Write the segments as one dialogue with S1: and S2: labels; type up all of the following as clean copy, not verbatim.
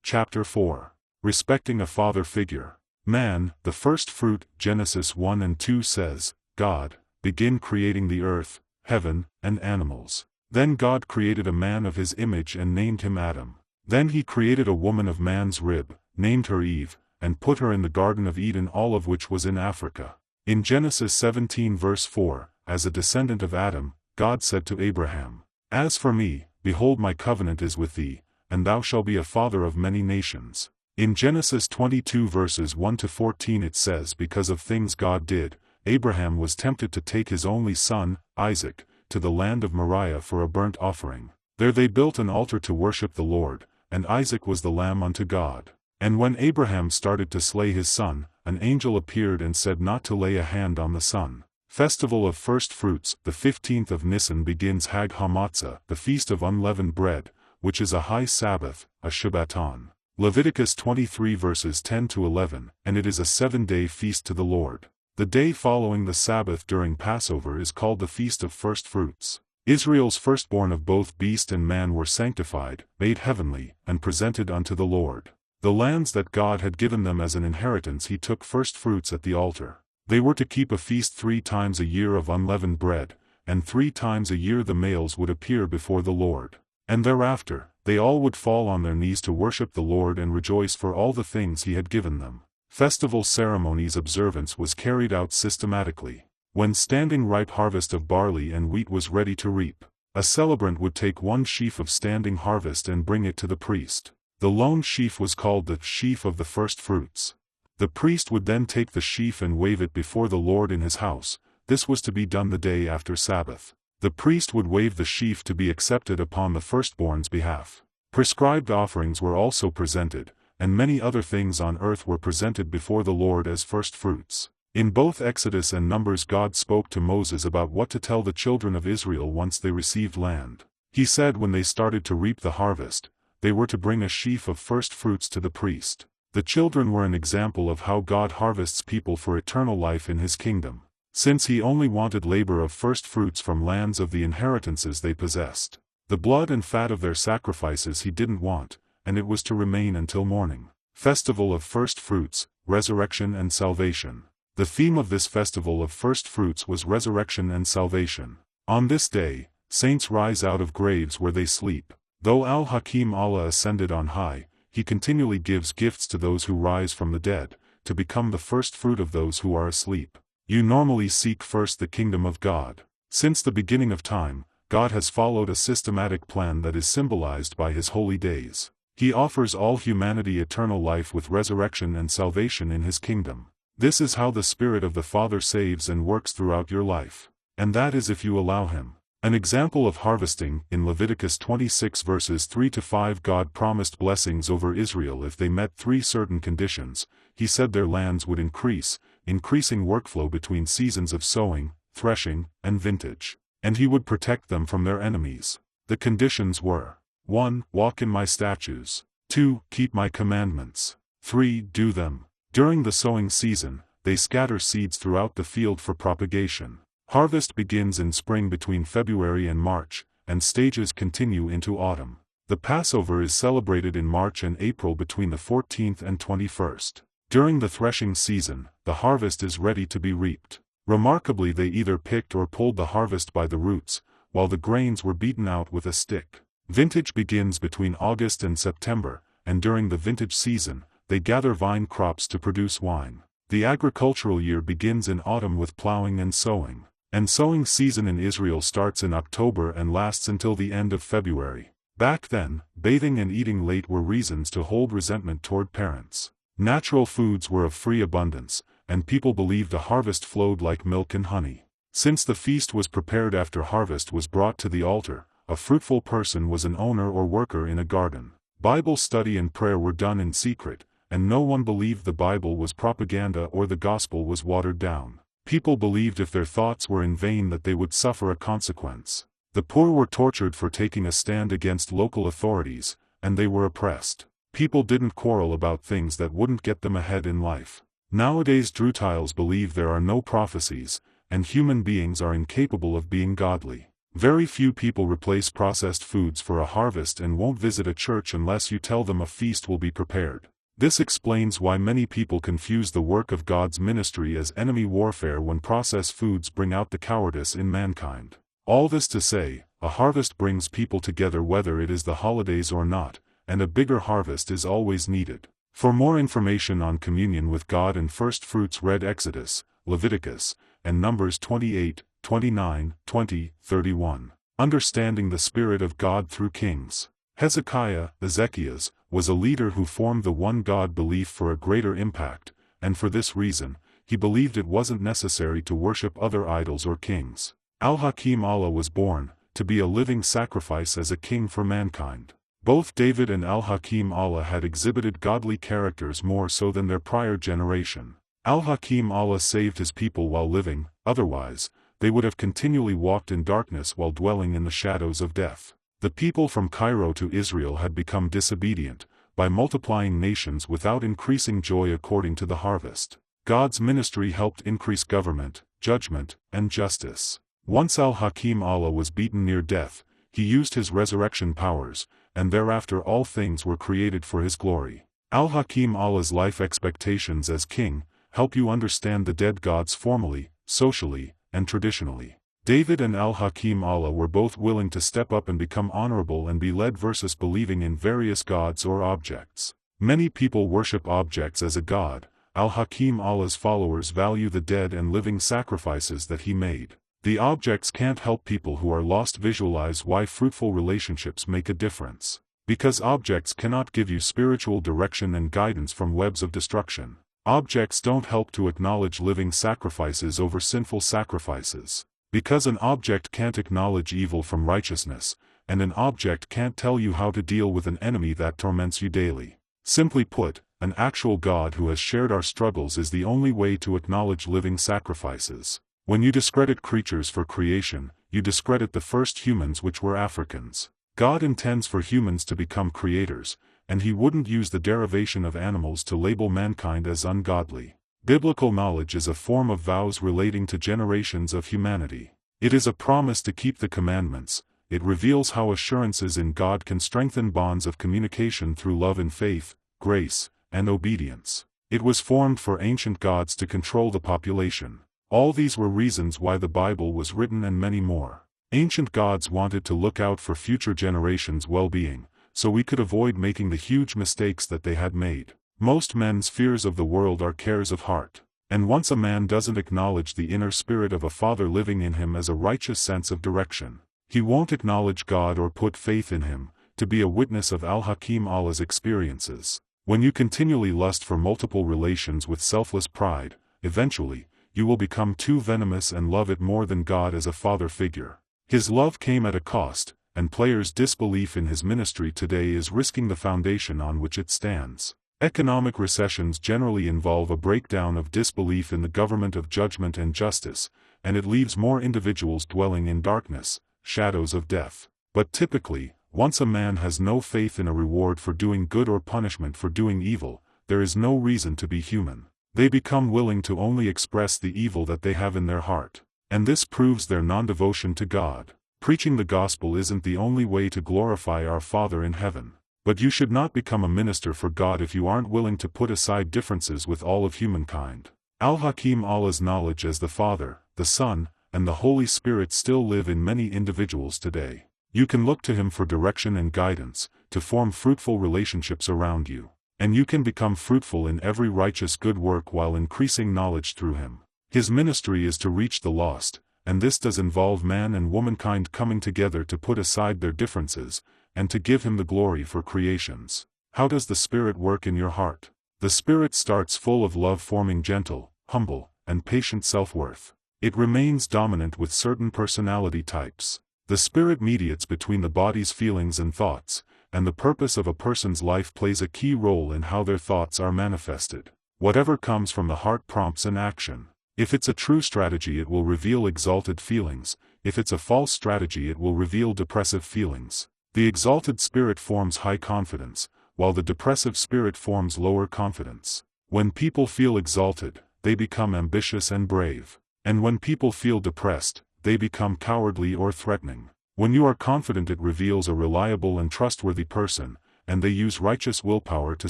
S1: Chapter 4. Respecting a father figure. Man, the first fruit. Genesis 1 and 2 says, God began creating the earth, heaven, and animals. Then God created a man of his image and named him Adam. Then he created a woman of man's rib, named her Eve, and put her in the Garden of Eden, all of which was in Africa. In Genesis 17 verse 4, as a descendant of Adam, God said to Abraham, As for me, behold, my covenant is with thee, and thou shalt be a father of many nations. In Genesis 22 verses 1 to 14 it says, because of things God did, Abraham was tempted to take his only son, Isaac, to the land of Moriah for a burnt offering. There they built an altar to worship the Lord, and Isaac was the lamb unto God. And when Abraham started to slay his son, an angel appeared and said not to lay a hand on the son. Festival of First Fruits. The 15th of Nisan begins Hag HaMatzah, the feast of unleavened bread, which is a high Sabbath, a Shabbaton. Leviticus 23 verses 10 to 11, and it is a 7-day feast to the Lord. The day following the Sabbath during Passover is called the Feast of First Fruits. Israel's firstborn of both beast and man were sanctified, made heavenly, and presented unto the Lord. The lands that God had given them as an inheritance he took first fruits at the altar. They were to keep a feast 3 times a year of unleavened bread, and 3 times a year the males would appear before the Lord. And thereafter, they all would fall on their knees to worship the Lord and rejoice for all the things he had given them. Festival ceremonies observance was carried out systematically. When standing ripe harvest of barley and wheat was ready to reap, a celebrant would take one sheaf of standing harvest and bring it to the priest. The lone sheaf was called the sheaf of the first fruits. The priest would then take the sheaf and wave it before the Lord in his house. This was to be done the day after Sabbath. The priest would wave the sheaf to be accepted upon the firstborn's behalf. Prescribed offerings were also presented, and many other things on earth were presented before the Lord as first fruits. In both Exodus and Numbers God spoke to Moses about what to tell the children of Israel once they received land. He said when they started to reap the harvest, they were to bring a sheaf of first fruits to the priest. The children were an example of how God harvests people for eternal life in his kingdom, since he only wanted labor of first fruits from lands of the inheritances they possessed. The blood and fat of their sacrifices he didn't want, and it was to remain until morning. Festival of First Fruits, Resurrection and Salvation. The theme of this festival of first fruits was resurrection and salvation. On this day, saints rise out of graves where they sleep. Though Al-Hakim Allah ascended on high, he continually gives gifts to those who rise from the dead, to become the first fruit of those who are asleep. You normally seek first the kingdom of God. Since the beginning of time, God has followed a systematic plan that is symbolized by his holy days. He offers all humanity eternal life with resurrection and salvation in his kingdom. This is how the Spirit of the Father saves and works throughout your life. And that is if you allow him. An example of harvesting. In Leviticus 26 verses 3 to 5 God promised blessings over Israel if they met 3 certain conditions. He said their lands would increase, increasing workflow between seasons of sowing, threshing, and vintage. And he would protect them from their enemies. The conditions were: 1. Walk in my statutes. 2. Keep my commandments. 3. Do them. During the sowing season, they scatter seeds throughout the field for propagation. Harvest begins in spring between February and March, and stages continue into autumn. The Passover is celebrated in March and April between the 14th and 21st. During the threshing season, the harvest is ready to be reaped. Remarkably, they either picked or pulled the harvest by the roots, while the grains were beaten out with a stick. Vintage begins between August and September, and during the vintage season, they gather vine crops to produce wine. The agricultural year begins in autumn with plowing and sowing. And sowing season in Israel starts in October and lasts until the end of February. Back then, bathing and eating late were reasons to hold resentment toward parents. Natural foods were of free abundance, and people believed the harvest flowed like milk and honey. Since the feast was prepared after harvest was brought to the altar, a fruitful person was an owner or worker in a garden. Bible study and prayer were done in secret, and no one believed the Bible was propaganda or the gospel was watered down. People believed if their thoughts were in vain that they would suffer a consequence. The poor were tortured for taking a stand against local authorities, and they were oppressed. People didn't quarrel about things that wouldn't get them ahead in life. Nowadays Gentiles believe there are no prophecies, and human beings are incapable of being godly. Very few people replace processed foods for a harvest and won't visit a church unless you tell them a feast will be prepared. This explains why many people confuse the work of God's ministry as enemy warfare when processed foods bring out the cowardice in mankind. All this to say, a harvest brings people together whether it is the holidays or not, and a bigger harvest is always needed. For more information on communion with God and first fruits, read Exodus, Leviticus, and Numbers 28, 29, 20, 31. Understanding the Spirit of God through Kings. Hezekiah, Ezekias, was a leader who formed the one God belief for a greater impact, and for this reason, he believed it wasn't necessary to worship other idols or kings. Al-Hakim Allah was born, to be a living sacrifice as a king for mankind. Both David and Al-Hakim Allah had exhibited godly characters more so than their prior generation. Al-Hakim Allah saved his people while living, otherwise, they would have continually walked in darkness while dwelling in the shadows of death. The people from Cairo to Israel had become disobedient, by multiplying nations without increasing joy according to the harvest. God's ministry helped increase government, judgment, and justice. Once Al-Hakim Allah was beaten near death, he used his resurrection powers, and thereafter all things were created for his glory. Al-Hakim Allah's life expectations as king help you understand the dead gods formally, socially, and traditionally. David and Al-Hakim Allah were both willing to step up and become honorable and be led versus believing in various gods or objects. Many people worship objects as a god. Al-Hakim Allah's followers value the dead and living sacrifices that he made. The objects can't help people who are lost visualize why fruitful relationships make a difference. Because objects cannot give you spiritual direction and guidance from webs of destruction. Objects don't help to acknowledge living sacrifices over sinful sacrifices. Because an object can't acknowledge evil from righteousness, and an object can't tell you how to deal with an enemy that torments you daily. Simply put, an actual God who has shared our struggles is the only way to acknowledge living sacrifices. When you discredit creatures for creation, you discredit the first humans, which were Africans. God intends for humans to become creators, and he wouldn't use the derivation of animals to label mankind as ungodly. Biblical knowledge is a form of vows relating to generations of humanity. It is a promise to keep the commandments. It reveals how assurances in God can strengthen bonds of communication through love and faith, grace, and obedience. It was formed for ancient gods to control the population. All these were reasons why the Bible was written and many more. Ancient gods wanted to look out for future generations' well-being, so we could avoid making the huge mistakes that they had made. Most men's fears of the world are cares of heart. And once a man doesn't acknowledge the inner spirit of a father living in him as a righteous sense of direction, he won't acknowledge God or put faith in him, to be a witness of Al-Hakim Allah's experiences. When you continually lust for multiple relations with selfless pride, eventually, you will become too venomous and love it more than God as a father figure. His love came at a cost, and players' disbelief in his ministry today is risking the foundation on which it stands. Economic recessions generally involve a breakdown of disbelief in the government of judgment and justice, and it leaves more individuals dwelling in darkness, shadows of death. But typically, once a man has no faith in a reward for doing good or punishment for doing evil, there is no reason to be human. They become willing to only express the evil that they have in their heart. And this proves their non-devotion to God. Preaching the gospel isn't the only way to glorify our Father in heaven. But you should not become a minister for God if you aren't willing to put aside differences with all of humankind. Al-Hakim Allah's knowledge as the Father, the Son, and the Holy Spirit still live in many individuals today. You can look to him for direction and guidance, to form fruitful relationships around you. And you can become fruitful in every righteous good work while increasing knowledge through him. His ministry is to reach the lost, and this does involve man and womankind coming together to put aside their differences, and to give him the glory for creations. How does the Spirit work in your heart? The Spirit starts full of love, forming gentle, humble, and patient self-worth. It remains dominant with certain personality types. The Spirit mediates between the body's feelings and thoughts, and the purpose of a person's life plays a key role in how their thoughts are manifested. Whatever comes from the heart prompts an action. If it's a true strategy, it will reveal exalted feelings. If it's a false strategy, it will reveal depressive feelings. The exalted spirit forms high confidence, while the depressive spirit forms lower confidence. When people feel exalted, they become ambitious and brave. And when people feel depressed, they become cowardly or threatening. When you are confident, it reveals a reliable and trustworthy person, and they use righteous willpower to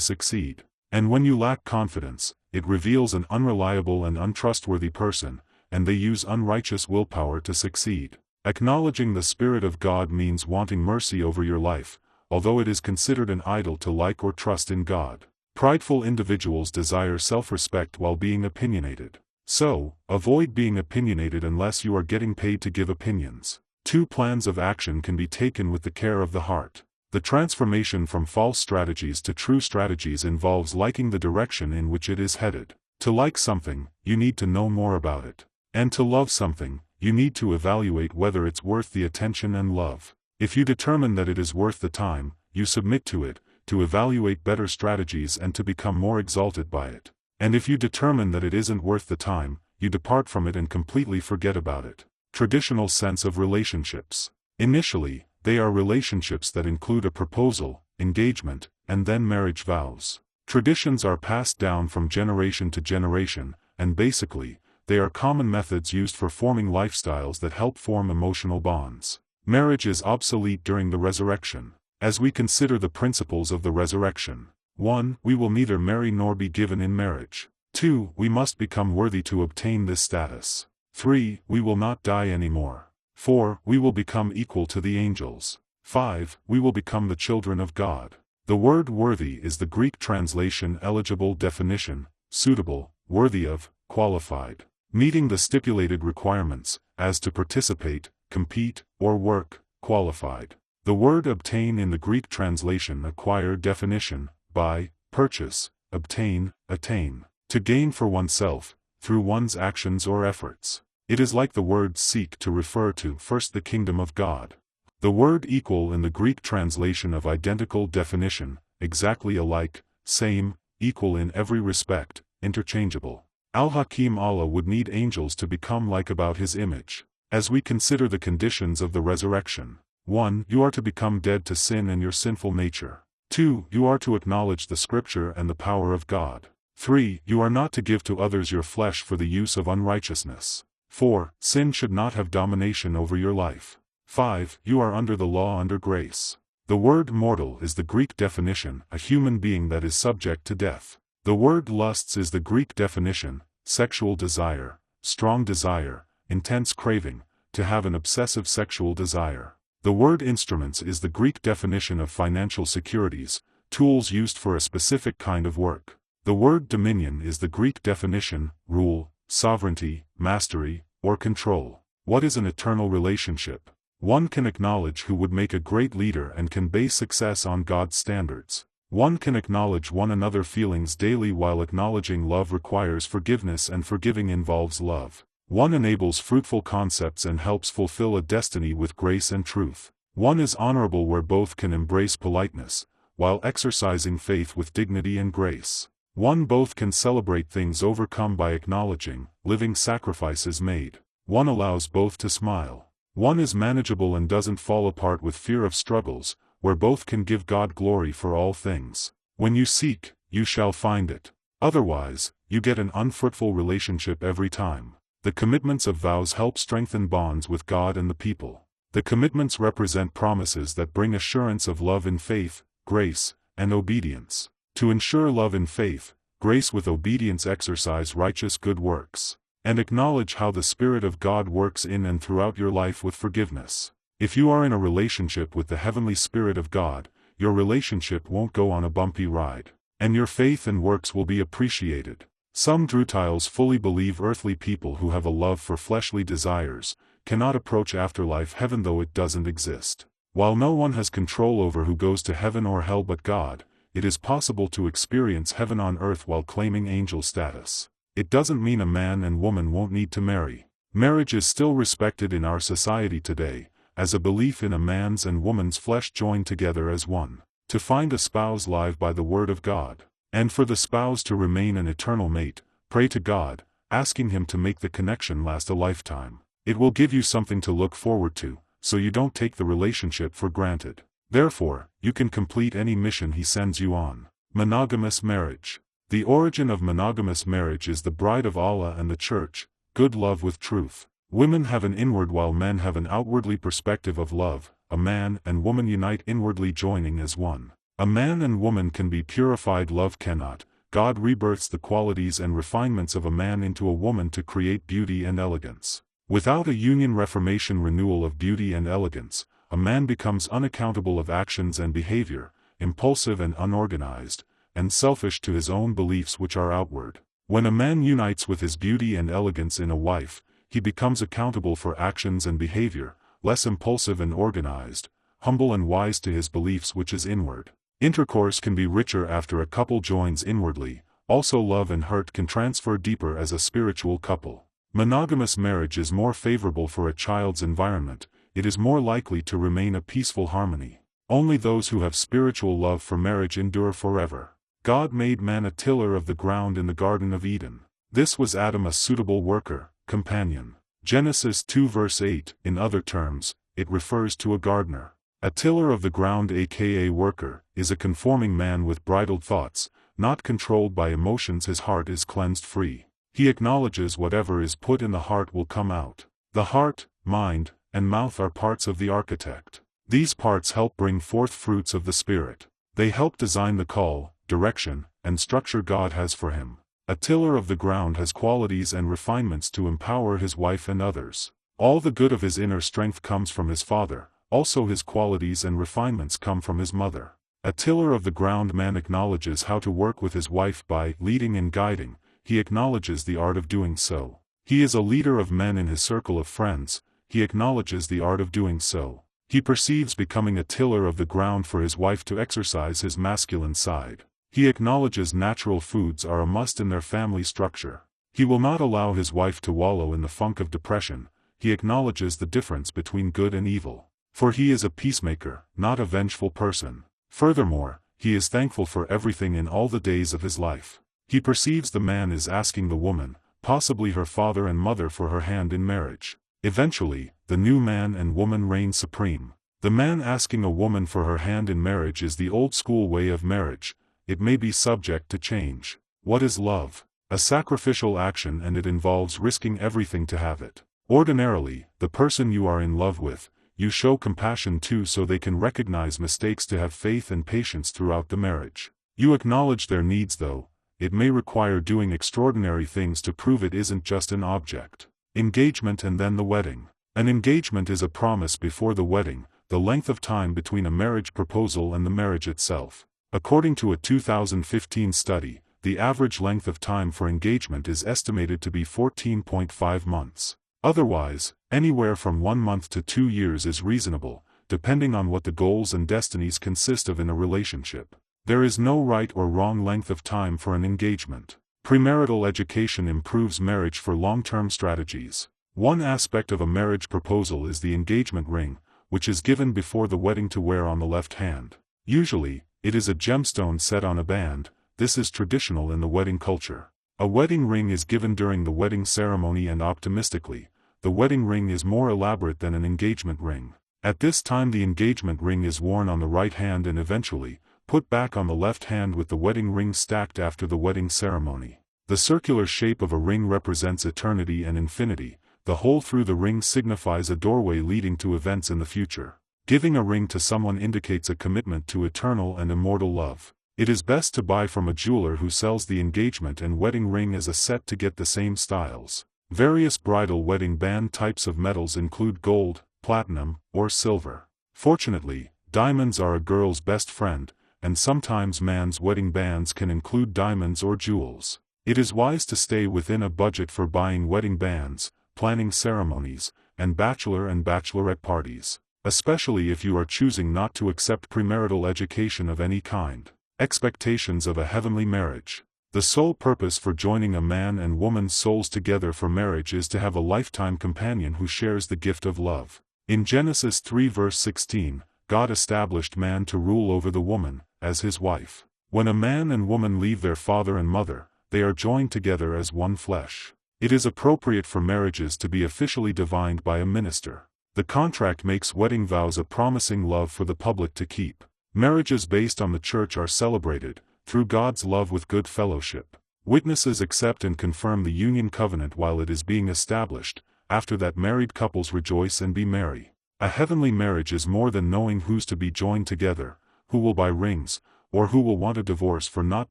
S1: succeed. And when you lack confidence, it reveals an unreliable and untrustworthy person, and they use unrighteous willpower to succeed. Acknowledging the Spirit of God means wanting mercy over your life, although it is considered an idol to like or trust in God. Prideful individuals desire self-respect while being opinionated. So, avoid being opinionated unless you are getting paid to give opinions. 2 plans of action can be taken with the care of the heart. The transformation from false strategies to true strategies involves liking the direction in which it is headed. To like something, you need to know more about it. And to love something, you need to evaluate whether it's worth the attention and love. If you determine that it is worth the time, you submit to it, to evaluate better strategies and to become more exalted by it. And if you determine that it isn't worth the time, you depart from it and completely forget about it. Traditional sense of relationships. Initially, they are relationships that include a proposal, engagement, and then marriage vows. Traditions are passed down from generation to generation, and basically, they are common methods used for forming lifestyles that help form emotional bonds. Marriage is obsolete during the resurrection. As we consider the principles of the resurrection: 1. We will neither marry nor be given in marriage. 2. We must become worthy to obtain this status. 3. We will not die anymore. 4. We will become equal to the angels. 5. We will become the children of God. The word worthy is the Greek translation eligible definition, suitable, worthy of, qualified, meeting the stipulated requirements, as to participate, compete, or work, qualified. The word obtain in the Greek translation acquire definition, buy, purchase, obtain, attain, to gain for oneself, through one's actions or efforts. It is like the word seek to refer to first the kingdom of God. The word equal in the Greek translation of identical definition, exactly alike, same, equal in every respect, interchangeable. Al-Hakim Allah would need angels to become like about His image. As we consider the conditions of the resurrection: 1. You are to become dead to sin and your sinful nature. 2. You are to acknowledge the Scripture and the power of God. 3. You are not to give to others your flesh for the use of unrighteousness. 4. Sin should not have domination over your life. 5. You are under the law under grace. The word mortal is the Greek definition, a human being that is subject to death. The word lusts is the Greek definition, sexual desire, strong desire, intense craving, to have an obsessive sexual desire. The word instruments is the Greek definition of financial securities, tools used for a specific kind of work. The word dominion is the Greek definition, rule, sovereignty, mastery, or control. What is an eternal relationship? One can acknowledge who would make a great leader and can base success on God's standards. One can acknowledge one another's feelings daily while acknowledging love requires forgiveness and forgiving involves love. One enables fruitful concepts and helps fulfill a destiny with grace and truth. One is honorable where both can embrace politeness, while exercising faith with dignity and grace. One both can celebrate things overcome by acknowledging, living sacrifices made. One allows both to smile. One is manageable and doesn't fall apart with fear of struggles, where both can give God glory for all things. When you seek, you shall find it. Otherwise, you get an unfruitful relationship every time. The commitments of vows help strengthen bonds with God and the people. The commitments represent promises that bring assurance of love in faith, grace, and obedience. To ensure love in faith, grace with obedience exercise righteous good works, and acknowledge how the Spirit of God works in and throughout your life with forgiveness. If you are in a relationship with the Heavenly Spirit of God, your relationship won't go on a bumpy ride, and your faith and works will be appreciated. Some Drutiles fully believe earthly people who have a love for fleshly desires cannot approach afterlife heaven though it doesn't exist. While no one has control over who goes to heaven or hell but God, it is possible to experience heaven on earth while claiming angel status. It doesn't mean a man and woman won't need to marry. Marriage is still respected in our society today, as a belief in a man's and woman's flesh joined together as one. To find a spouse live by the word of God, and for the spouse to remain an eternal mate, pray to God, asking Him to make the connection last a lifetime. It will give you something to look forward to, so you don't take the relationship for granted. Therefore, you can complete any mission He sends you on. Monogamous marriage. The origin of monogamous marriage is the bride of Allah and the church, good love with truth. Women have an inward while men have an outwardly perspective of love. A man and woman unite inwardly, joining as one. A man and woman can be purified, love cannot. God rebirths the qualities and refinements of a man into a woman to create beauty and elegance. Without a union, reformation, renewal of beauty and elegance, a man becomes unaccountable of actions and behavior, impulsive and unorganized, and selfish to his own beliefs which are outward. When a man unites with his beauty and elegance in a wife, he becomes accountable for actions and behavior, less impulsive and organized, humble and wise to his beliefs which is inward. Intercourse can be richer after a couple joins inwardly, also love and hurt can transfer deeper as a spiritual couple. Monogamous marriage is more favorable for a child's environment, it is more likely to remain a peaceful harmony. Only those who have spiritual love for marriage endure forever. God made man a tiller of the ground in the Garden of Eden. This was Adam a suitable worker, companion. Genesis 2 verse 8. In other terms, it refers to a gardener. A tiller of the ground, aka worker, is a conforming man with bridled thoughts, not controlled by emotions. His heart is cleansed free. He acknowledges whatever is put in the heart will come out. The heart, mind, and mouth are parts of the architect. These parts help bring forth fruits of the Spirit. They help design the call, direction, and structure God has for him. A tiller of the ground has qualities and refinements to empower his wife and others. All the good of his inner strength comes from his father, also his qualities and refinements come from his mother. A tiller of the ground man acknowledges how to work with his wife by leading and guiding. He acknowledges the art of doing so. He is a leader of men in his circle of friends. He acknowledges the art of doing so. He perceives becoming a tiller of the ground for his wife to exercise his masculine side. He acknowledges natural foods are a must in their family structure. He will not allow his wife to wallow in the funk of depression. He acknowledges the difference between good and evil. For he is a peacemaker, not a vengeful person. Furthermore, he is thankful for everything in all the days of his life. He perceives the man is asking the woman, possibly her father and mother, for her hand in marriage. Eventually, the new man and woman reign supreme. The man asking a woman for her hand in marriage is the old school way of marriage. It may be subject to change. What is love? A sacrificial action, and it involves risking everything to have it. Ordinarily, the person you are in love with, you show compassion to so they can recognize mistakes, to have faith and patience throughout the marriage. You acknowledge their needs, though it may require doing extraordinary things to prove it isn't just an object. Engagement and then the wedding. An engagement is a promise before the wedding, the length of time between a marriage proposal and the marriage itself. According to a 2015 study, the average length of time for engagement is estimated to be 14.5 months. Otherwise, anywhere from 1 month to 2 years is reasonable, depending on what the goals and destinies consist of in a relationship. There is no right or wrong length of time for an engagement. Premarital education improves marriage for long-term strategies. One aspect of a marriage proposal is the engagement ring, which is given before the wedding to wear on the left hand. Usually, it is a gemstone set on a band. This is traditional in the wedding culture. A wedding ring is given during the wedding ceremony, and optimistically, the wedding ring is more elaborate than an engagement ring. At this time, the engagement ring is worn on the right hand and eventually put back on the left hand with the wedding ring stacked after the wedding ceremony. The circular shape of a ring represents eternity and infinity. The hole through the ring signifies a doorway leading to events in the future. Giving a ring to someone indicates a commitment to eternal and immortal love. It is best to buy from a jeweler who sells the engagement and wedding ring as a set to get the same styles. Various bridal wedding band types of metals include gold, platinum, or silver. Fortunately, diamonds are a girl's best friend, and sometimes man's wedding bands can include diamonds or jewels. It is wise to stay within a budget for buying wedding bands, planning ceremonies, and bachelor and bachelorette parties, especially if you are choosing not to accept premarital education of any kind. Expectations of a heavenly marriage. The sole purpose for joining a man and woman's souls together for marriage is to have a lifetime companion who shares the gift of love. In Genesis 3 verse 16, God established man to rule over the woman, as his wife. When a man and woman leave their father and mother, they are joined together as one flesh. It is appropriate for marriages to be officially divined by a minister. The contract makes wedding vows a promising love for the public to keep. Marriages based on the church are celebrated, through God's love with good fellowship. Witnesses accept and confirm the union covenant while it is being established, After that married couples rejoice and be merry. A heavenly marriage is more than knowing who's to be joined together, who will buy rings, or who will want a divorce for not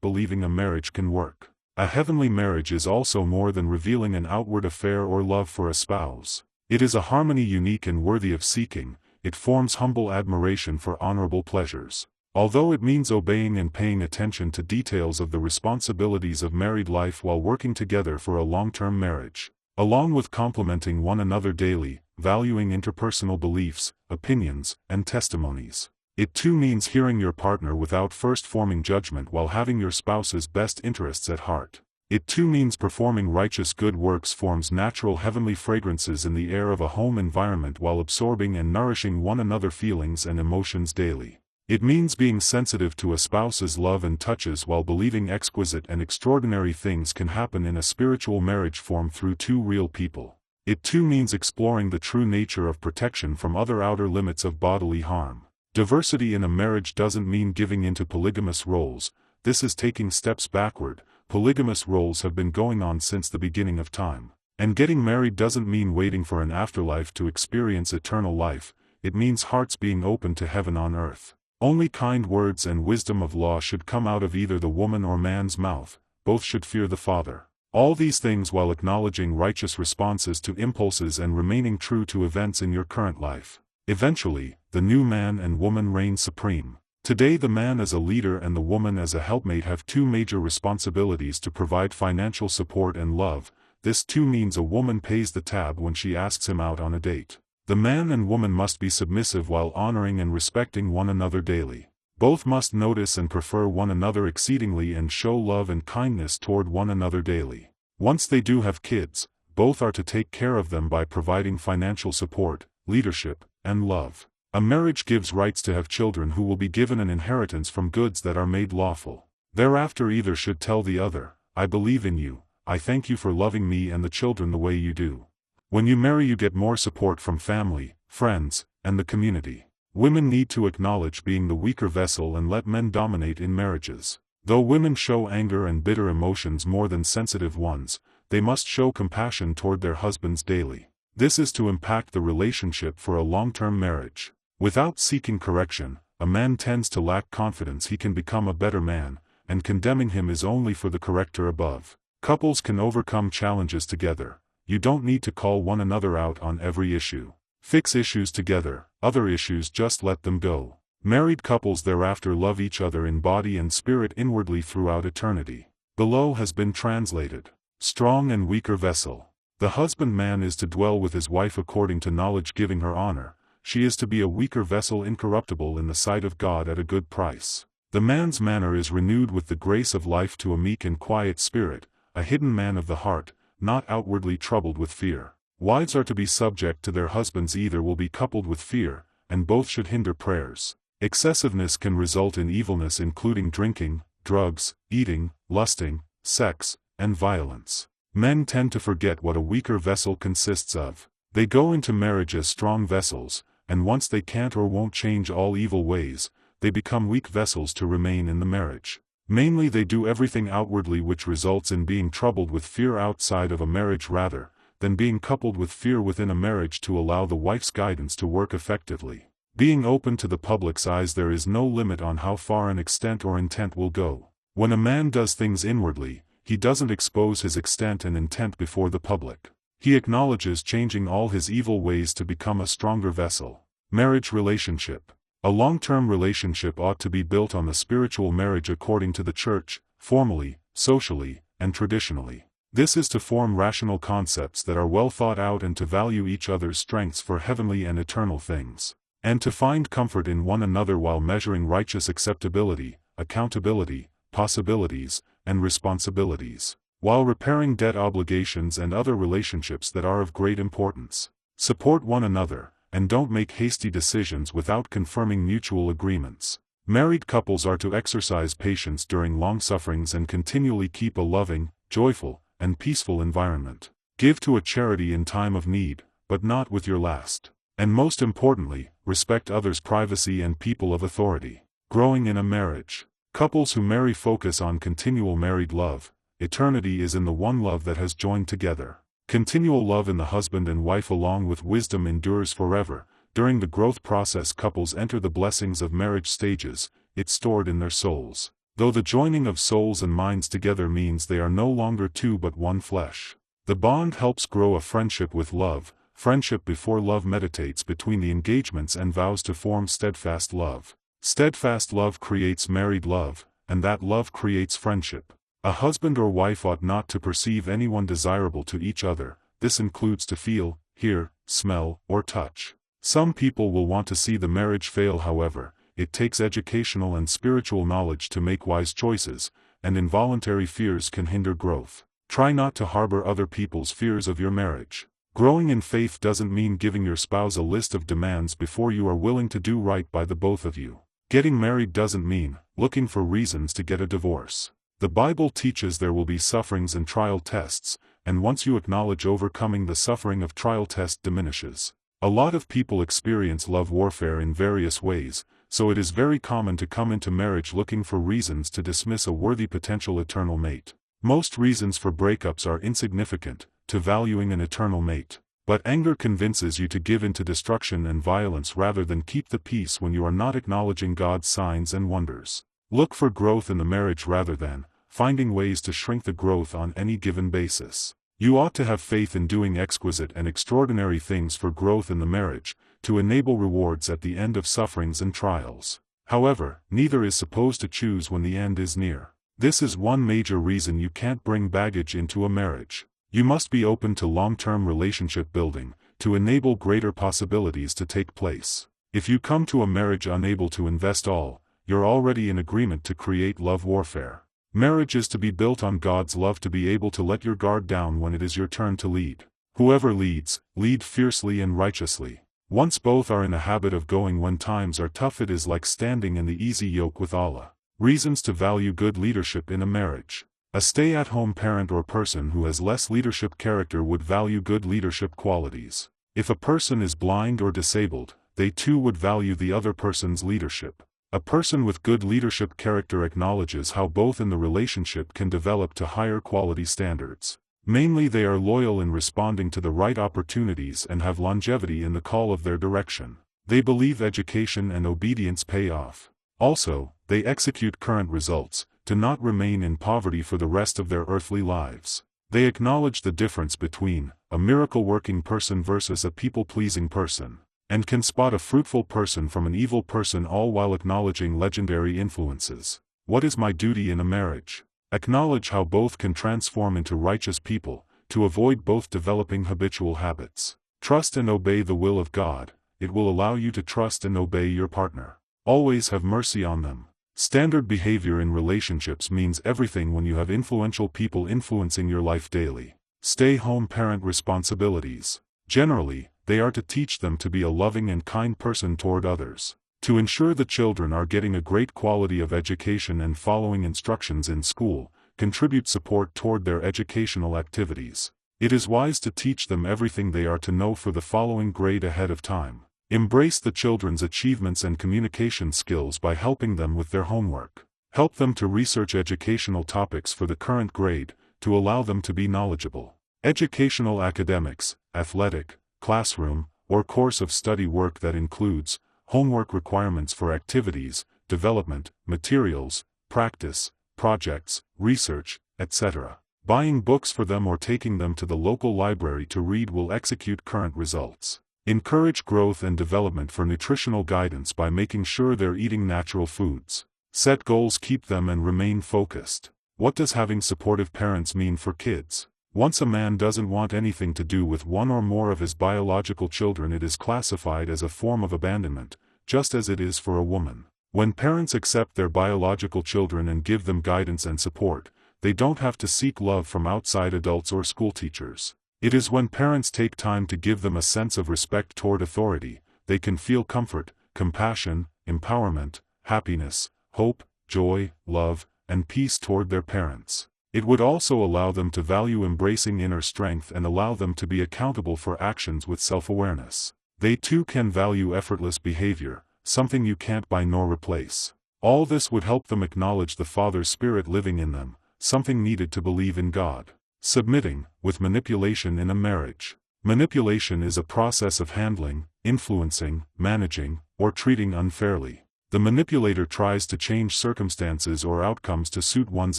S1: believing a marriage can work. A heavenly marriage is also more than revealing an outward affair or love for a spouse. It is a harmony unique and worthy of seeking. It forms humble admiration for honorable pleasures. Although it means obeying and paying attention to details of the responsibilities of married life while working together for a long-term marriage, along with complementing one another daily, valuing interpersonal beliefs, opinions, and testimonies. It too means hearing your partner without first forming judgment while having your spouse's best interests at heart. It too means performing righteous good works forms natural heavenly fragrances in the air of a home environment while absorbing and nourishing one another feelings and emotions daily. It means being sensitive to a spouse's love and touches while believing exquisite and extraordinary things can happen in a spiritual marriage formed through two real people. It too means exploring the true nature of protection from other outer limits of bodily harm. Diversity in a marriage doesn't mean giving into polygamous roles. This is taking steps backward. Polygamous roles have been going on since the beginning of time. And getting married doesn't mean waiting for an afterlife to experience eternal life. It means hearts being open to heaven on earth. Only kind words and wisdom of law should come out of either the woman or man's mouth. Both should fear the Father. All these things while acknowledging righteous responses to impulses and remaining true to events in your current life. Eventually, the new man and woman reign supreme. Today the man as a leader and the woman as a helpmate have two major responsibilities to provide financial support and love. This too means a woman pays the tab when she asks him out on a date. The man and woman must be submissive while honoring and respecting one another daily. Both must notice and prefer one another exceedingly and show love and kindness toward one another daily. Once they do have kids, both are to take care of them by providing financial support, leadership, and love. A marriage gives rights to have children who will be given an inheritance from goods that are made lawful. Thereafter either should tell the other, "I believe in you, I thank you for loving me and the children the way you do." When you marry you get more support from family, friends, and the community. Women need to acknowledge being the weaker vessel and let men dominate in marriages. Though women show anger and bitter emotions more than sensitive ones, they must show compassion toward their husbands daily. This is to impact the relationship for a long-term marriage. Without seeking correction, a man tends to lack confidence he can become a better man, and condemning him is only for the corrector above. Couples can overcome challenges together. You don't need to call one another out on every issue. Fix issues together, other issues just let them go. Married couples thereafter love each other in body and spirit inwardly throughout eternity. Below has been translated. Strong and weaker vessel. The husbandman is to dwell with his wife according to knowledge, giving her honor. She is to be a weaker vessel, incorruptible in the sight of God at a good price. The man's manner is renewed with the grace of life to a meek and quiet spirit, a hidden man of the heart, not outwardly troubled with fear. Wives are to be subject to their husbands, either will be coupled with fear, and both should hinder prayers. Excessiveness can result in evilness, including drinking, drugs, eating, lusting, sex, and violence. Men tend to forget what a weaker vessel consists of. They go into marriage as strong vessels, and once they can't or won't change all evil ways, they become weak vessels to remain in the marriage. Mainly they do everything outwardly, which results in being troubled with fear outside of a marriage rather than being coupled with fear within a marriage to allow the wife's guidance to work effectively. Being open to the public's eyes, there is no limit on how far an extent or intent will go. When a man does things inwardly, he doesn't expose his extent and intent before the public. He acknowledges changing all his evil ways to become a stronger vessel. Marriage relationship. A long-term relationship ought to be built on the spiritual marriage according to the church, formally, socially, and traditionally. This is to form rational concepts that are well thought out and to value each other's strengths for heavenly and eternal things, and to find comfort in one another while measuring righteous acceptability, accountability, possibilities, and responsibilities, while repairing debt obligations and other relationships that are of great importance. Support one another, and don't make hasty decisions without confirming mutual agreements. Married couples are to exercise patience during long sufferings and continually keep a loving, joyful, and peaceful environment. Give to a charity in time of need, but not with your last. And most importantly, respect others' privacy and people of authority. Growing in a marriage. Couples who marry focus on continual married love. Eternity is in the one love that has joined together. Continual love in the husband and wife along with wisdom endures forever. During the growth process, couples enter the blessings of marriage stages, it's stored in their souls. Though the joining of souls and minds together means they are no longer two but one flesh. The bond helps grow a friendship with love. Friendship before love meditates between the engagements and vows to form steadfast love. Steadfast love creates married love, and that love creates friendship. A husband or wife ought not to perceive anyone desirable to each other. This includes to feel, hear, smell, or touch. Some people will want to see the marriage fail. However, it takes educational and spiritual knowledge to make wise choices, and involuntary fears can hinder growth. Try not to harbor other people's fears of your marriage. Growing in faith doesn't mean giving your spouse a list of demands before you are willing to do right by the both of you. Getting married doesn't mean looking for reasons to get a divorce. The Bible teaches there will be sufferings and trial tests, and once you acknowledge overcoming the suffering of trial test diminishes. A lot of people experience love warfare in various ways, so it is very common to come into marriage looking for reasons to dismiss a worthy potential eternal mate. Most reasons for breakups are insignificant to valuing an eternal mate. But anger convinces you to give in to destruction and violence rather than keep the peace when you are not acknowledging God's signs and wonders. Look for growth in the marriage rather than finding ways to shrink the growth on any given basis. You ought to have faith in doing exquisite and extraordinary things for growth in the marriage, to enable rewards at the end of sufferings and trials. However, neither is supposed to choose when the end is near. This is one major reason you can't bring baggage into a marriage. You must be open to long-term relationship building, to enable greater possibilities to take place. If you come to a marriage unable to invest all, you're already in agreement to create love warfare. Marriage is to be built on God's love, to be able to let your guard down when it is your turn to lead. Whoever leads, lead fiercely and righteously. Once both are in a habit of going when times are tough, it is like standing in the easy yoke with Allah. Reasons to value good leadership in a marriage. A stay-at-home parent or person who has less leadership character would value good leadership qualities. If a person is blind or disabled, they too would value the other person's leadership. A person with good leadership character acknowledges how both in the relationship can develop to higher quality standards. Mainly, they are loyal in responding to the right opportunities and have longevity in the call of their direction. They believe education and obedience pay off. Also, they execute current results, to not remain in poverty for the rest of their earthly lives. They acknowledge the difference between a miracle-working person versus a people-pleasing person, and can spot a fruitful person from an evil person, all while acknowledging legendary influences. What is my duty in a marriage? Acknowledge how both can transform into righteous people, to avoid both developing habitual habits. Trust and obey the will of God. It will allow you to trust and obey your partner. Always have mercy on them. Standard behavior in relationships means everything when you have influential people influencing your life daily. Stay-home parent responsibilities. Generally, they are to teach them to be a loving and kind person toward others. To ensure the children are getting a great quality of education and following instructions in school, contribute support toward their educational activities. It is wise to teach them everything they are to know for the following grade ahead of time. Embrace the children's achievements and communication skills by helping them with their homework. Help them to research educational topics for the current grade, to allow them to be knowledgeable. Educational academics, athletic, classroom, or course of study work that includes homework requirements for activities, development, materials, practice, projects, research, etc. Buying books for them or taking them to the local library to read will execute current results. Encourage growth and development for nutritional guidance by making sure they're eating natural foods. Set goals, keep them and remain focused. What does having supportive parents mean for kids? Once a man doesn't want anything to do with one or more of his biological children, it is classified as a form of abandonment, just as it is for a woman. When parents accept their biological children and give them guidance and support, they don't have to seek love from outside adults or school teachers. It is when parents take time to give them a sense of respect toward authority, they can feel comfort, compassion, empowerment, happiness, hope, joy, love, and peace toward their parents. It would also allow them to value embracing inner strength and allow them to be accountable for actions with self-awareness. They too can value effortless behavior, something you can't buy nor replace. All this would help them acknowledge the Father's Spirit living in them, something needed to believe in God. Submitting, with manipulation in a marriage. Manipulation is a process of handling, influencing, managing, or treating unfairly. The manipulator tries to change circumstances or outcomes to suit one's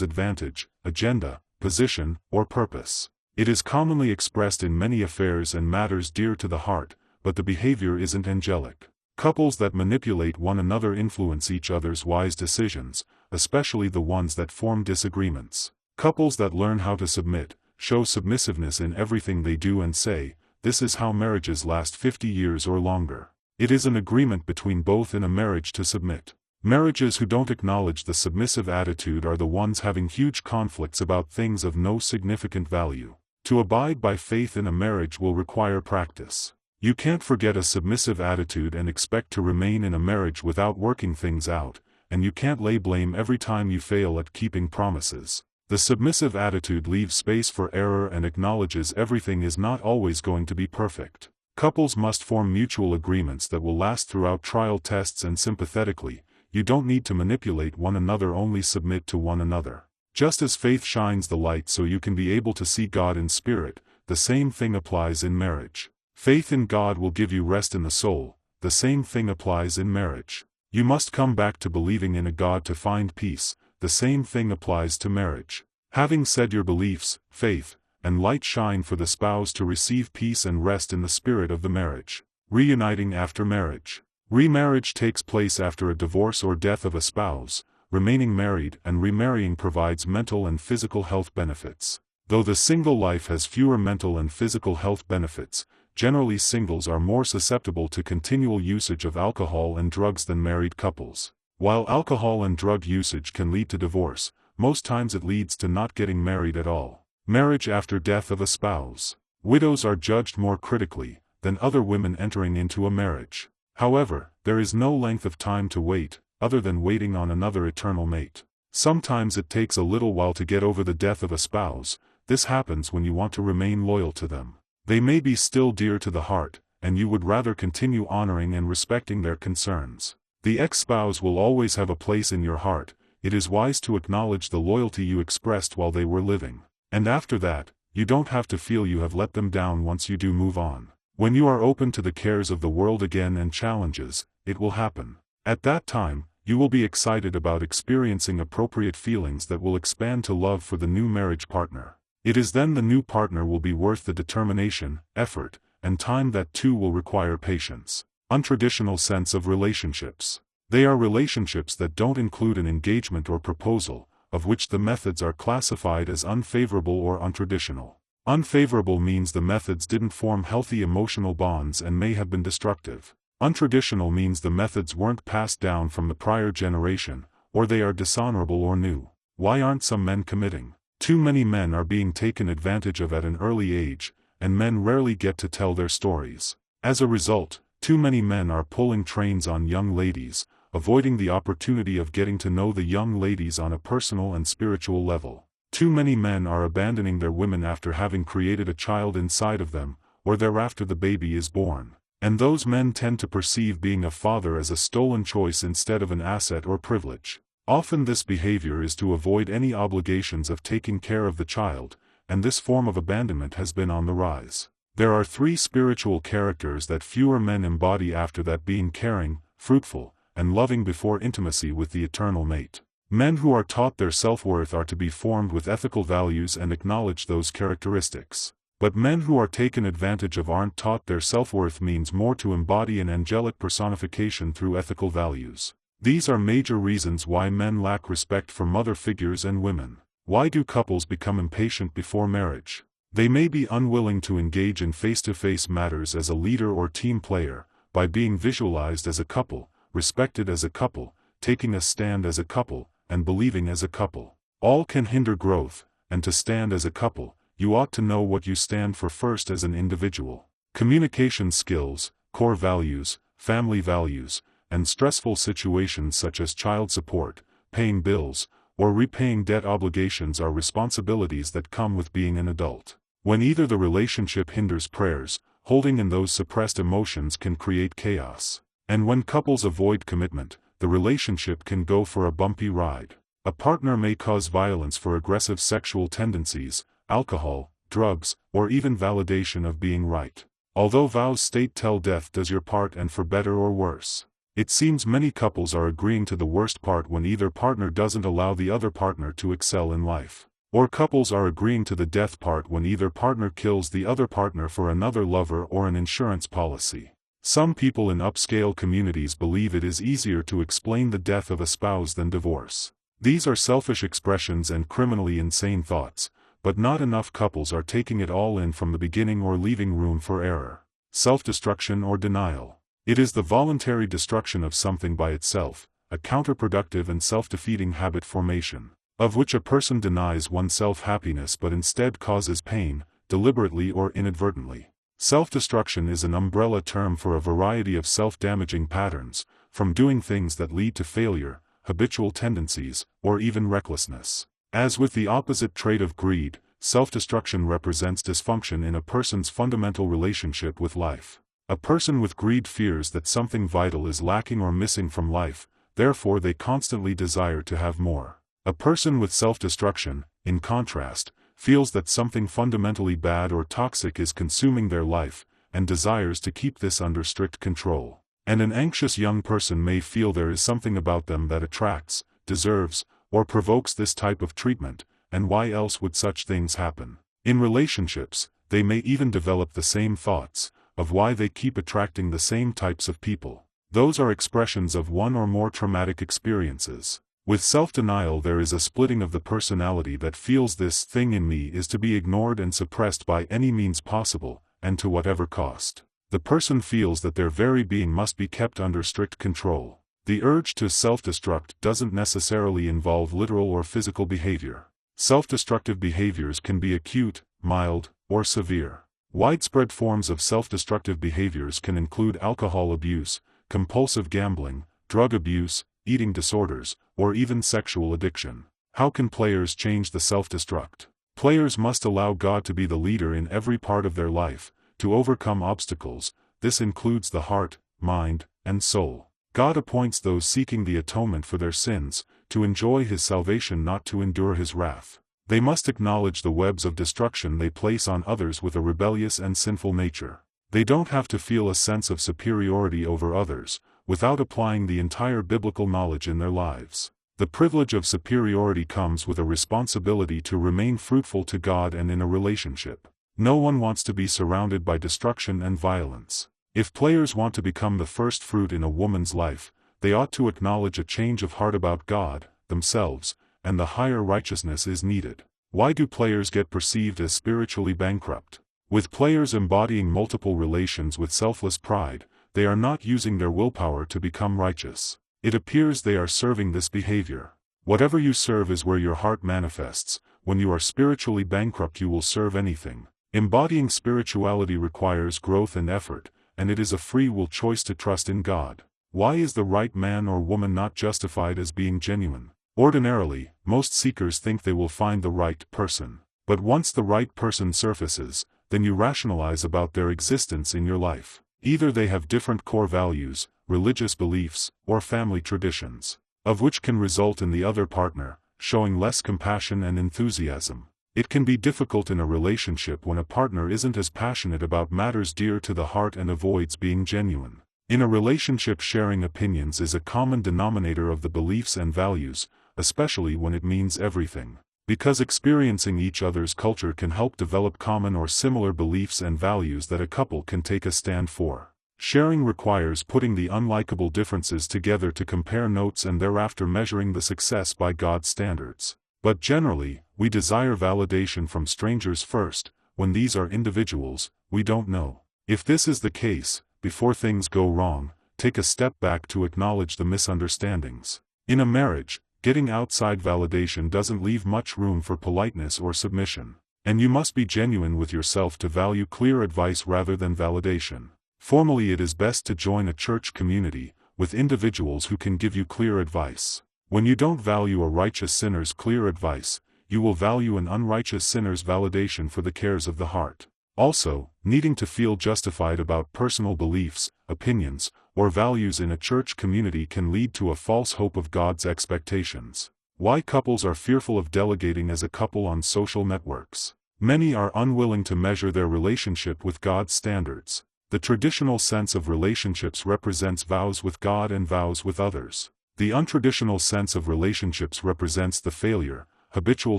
S1: advantage, agenda, position, or purpose. It is commonly expressed in many affairs and matters dear to the heart, but the behavior isn't angelic. Couples that manipulate one another influence each other's wise decisions, especially the ones that form disagreements. Couples that learn how to submit, show submissiveness in everything they do and say. This is how marriages last 50 years or longer. It is an agreement between both in a marriage to submit. Marriages who don't acknowledge the submissive attitude are the ones having huge conflicts about things of no significant value. To abide by faith in a marriage will require practice. You can't forget a submissive attitude and expect to remain in a marriage without working things out, and you can't lay blame every time you fail at keeping promises. The submissive attitude leaves space for error and acknowledges everything is not always going to be perfect. Couples must form mutual agreements that will last throughout trial tests, and sympathetically, you don't need to manipulate one another, only submit to one another. Just as faith shines the light so you can be able to see God in spirit, the same thing applies in marriage. Faith in God will give you rest in the soul. The same thing applies in marriage. You must come back to believing in a God to find peace. The same thing applies to marriage. Having said your beliefs, faith, and light shine for the spouse to receive peace and rest in the spirit of the marriage. Reuniting after marriage. Remarriage takes place after a divorce or death of a spouse. Remaining married and remarrying provides mental and physical health benefits. Though the single life has fewer mental and physical health benefits, generally singles are more susceptible to continual usage of alcohol and drugs than married couples. While alcohol and drug usage can lead to divorce, most times it leads to not getting married at all. Marriage after death of a spouse. Widows are judged more critically than other women entering into a marriage. However, there is no length of time to wait, other than waiting on another eternal mate. Sometimes it takes a little while to get over the death of a spouse. This happens when you want to remain loyal to them. They may be still dear to the heart, and you would rather continue honoring and respecting their concerns. The ex-spouse will always have a place in your heart. It is wise to acknowledge the loyalty you expressed while they were living. And after that, you don't have to feel you have let them down once you do move on. When you are open to the cares of the world again and challenges, it will happen. At that time, you will be excited about experiencing appropriate feelings that will expand to love for the new marriage partner. It is then the new partner will be worth the determination, effort, and time that too will require patience. Untraditional sense of relationships. They are relationships that don't include an engagement or proposal, of which the methods are classified as unfavorable or untraditional. Unfavorable means the methods didn't form healthy emotional bonds and may have been destructive. Untraditional means the methods weren't passed down from the prior generation, or they are dishonorable or new. Why aren't some men committing? Too many men are being taken advantage of at an early age, and men rarely get to tell their stories. As a result, too many men are pulling trains on young ladies, avoiding the opportunity of getting to know the young ladies on a personal and spiritual level. Too many men are abandoning their women after having created a child inside of them, or thereafter the baby is born. And those men tend to perceive being a father as a stolen choice instead of an asset or privilege. Often this behavior is to avoid any obligations of taking care of the child, and this form of abandonment has been on the rise. There are three spiritual characters that fewer men embody after that: being caring, fruitful, and loving before intimacy with the eternal mate. Men who are taught their self-worth are to be formed with ethical values and acknowledge those characteristics. But men who are taken advantage of aren't taught their self-worth means more to embody an angelic personification through ethical values. These are major reasons why men lack respect for mother figures and women. Why do couples become impatient before marriage? They may be unwilling to engage in face-to-face matters as a leader or team player, by being visualized as a couple, respected as a couple, taking a stand as a couple, and believing as a couple. All can hinder growth, and to stand as a couple, you ought to know what you stand for first as an individual. Communication skills, core values, family values, and stressful situations such as child support, paying bills, or repaying debt obligations are responsibilities that come with being an adult. When either the relationship hinders prayers, holding in those suppressed emotions can create chaos. And when couples avoid commitment, the relationship can go for a bumpy ride. A partner may cause violence for aggressive sexual tendencies, alcohol, drugs, or even validation of being right. Although vows state till death does your part and for better or worse. It seems many couples are agreeing to the worst part when either partner doesn't allow the other partner to excel in life. Or couples are agreeing to the death part when either partner kills the other partner for another lover or an insurance policy. Some people in upscale communities believe it is easier to explain the death of a spouse than divorce. These are selfish expressions and criminally insane thoughts, but not enough couples are taking it all in from the beginning or leaving room for error, self-destruction or denial. It is the voluntary destruction of something by itself, a counterproductive and self-defeating habit formation, of which a person denies oneself happiness but instead causes pain, deliberately or inadvertently. Self-destruction is an umbrella term for a variety of self-damaging patterns, from doing things that lead to failure, habitual tendencies, or even recklessness. As with the opposite trait of greed, self-destruction represents dysfunction in a person's fundamental relationship with life. A person with greed fears that something vital is lacking or missing from life, therefore they constantly desire to have more. A person with self-destruction, in contrast, feels that something fundamentally bad or toxic is consuming their life, and desires to keep this under strict control. And an anxious young person may feel there is something about them that attracts, deserves, or provokes this type of treatment, and why else would such things happen? In relationships, they may even develop the same thoughts, of why they keep attracting the same types of people. Those are expressions of one or more traumatic experiences. With self-denial there is a splitting of the personality that feels this thing in me is to be ignored and suppressed by any means possible, and to whatever cost. The person feels that their very being must be kept under strict control. The urge to self-destruct doesn't necessarily involve literal or physical behavior. Self-destructive behaviors can be acute, mild, or severe. Widespread forms of self-destructive behaviors can include alcohol abuse, compulsive gambling, drug abuse, eating disorders, or even sexual addiction. How can players change the self-destruct? Players must allow God to be the leader in every part of their life, to overcome obstacles. This includes the heart, mind, and soul. God appoints those seeking the atonement for their sins, to enjoy His salvation, not to endure His wrath. They must acknowledge the webs of destruction they place on others with a rebellious and sinful nature. They don't have to feel a sense of superiority over others, without applying the entire biblical knowledge in their lives. The privilege of superiority comes with a responsibility to remain fruitful to God and in a relationship. No one wants to be surrounded by destruction and violence. If players want to become the first fruit in a woman's life, they ought to acknowledge a change of heart about God, themselves, and the higher righteousness is needed. Why do players get perceived as spiritually bankrupt? With players embodying multiple relations with selfless pride, they are not using their willpower to become righteous. It appears they are serving this behavior. Whatever you serve is where your heart manifests. When you are spiritually bankrupt, you will serve anything. Embodying spirituality requires growth and effort, and it is a free will choice to trust in God. Why is the right man or woman not justified as being genuine? Ordinarily, most seekers think they will find the right person. But once the right person surfaces, then you rationalize about their existence in your life. Either they have different core values, religious beliefs, or family traditions, of which can result in the other partner showing less compassion and enthusiasm. It can be difficult in a relationship when a partner isn't as passionate about matters dear to the heart and avoids being genuine. In a relationship, sharing opinions is a common denominator of the beliefs and values, especially when it means everything. Because experiencing each other's culture can help develop common or similar beliefs and values that a couple can take a stand for. Sharing requires putting the unlikable differences together to compare notes and thereafter measuring the success by God's standards. But generally, we desire validation from strangers first. When these are individuals we don't know. If this is the case, before things go wrong, take a step back to acknowledge the misunderstandings. In a marriage, getting outside validation doesn't leave much room for politeness or submission. And you must be genuine with yourself to value clear advice rather than validation. Formally, it is best to join a church community, with individuals who can give you clear advice. When you don't value a righteous sinner's clear advice, you will value an unrighteous sinner's validation for the cares of the heart. Also, needing to feel justified about personal beliefs, opinions, or values in a church community can lead to a false hope of God's expectations. Why couples are fearful of delegating as a couple on social networks. Many are unwilling to measure their relationship with God's standards. The traditional sense of relationships represents vows with God and vows with others. The untraditional sense of relationships represents the failure, habitual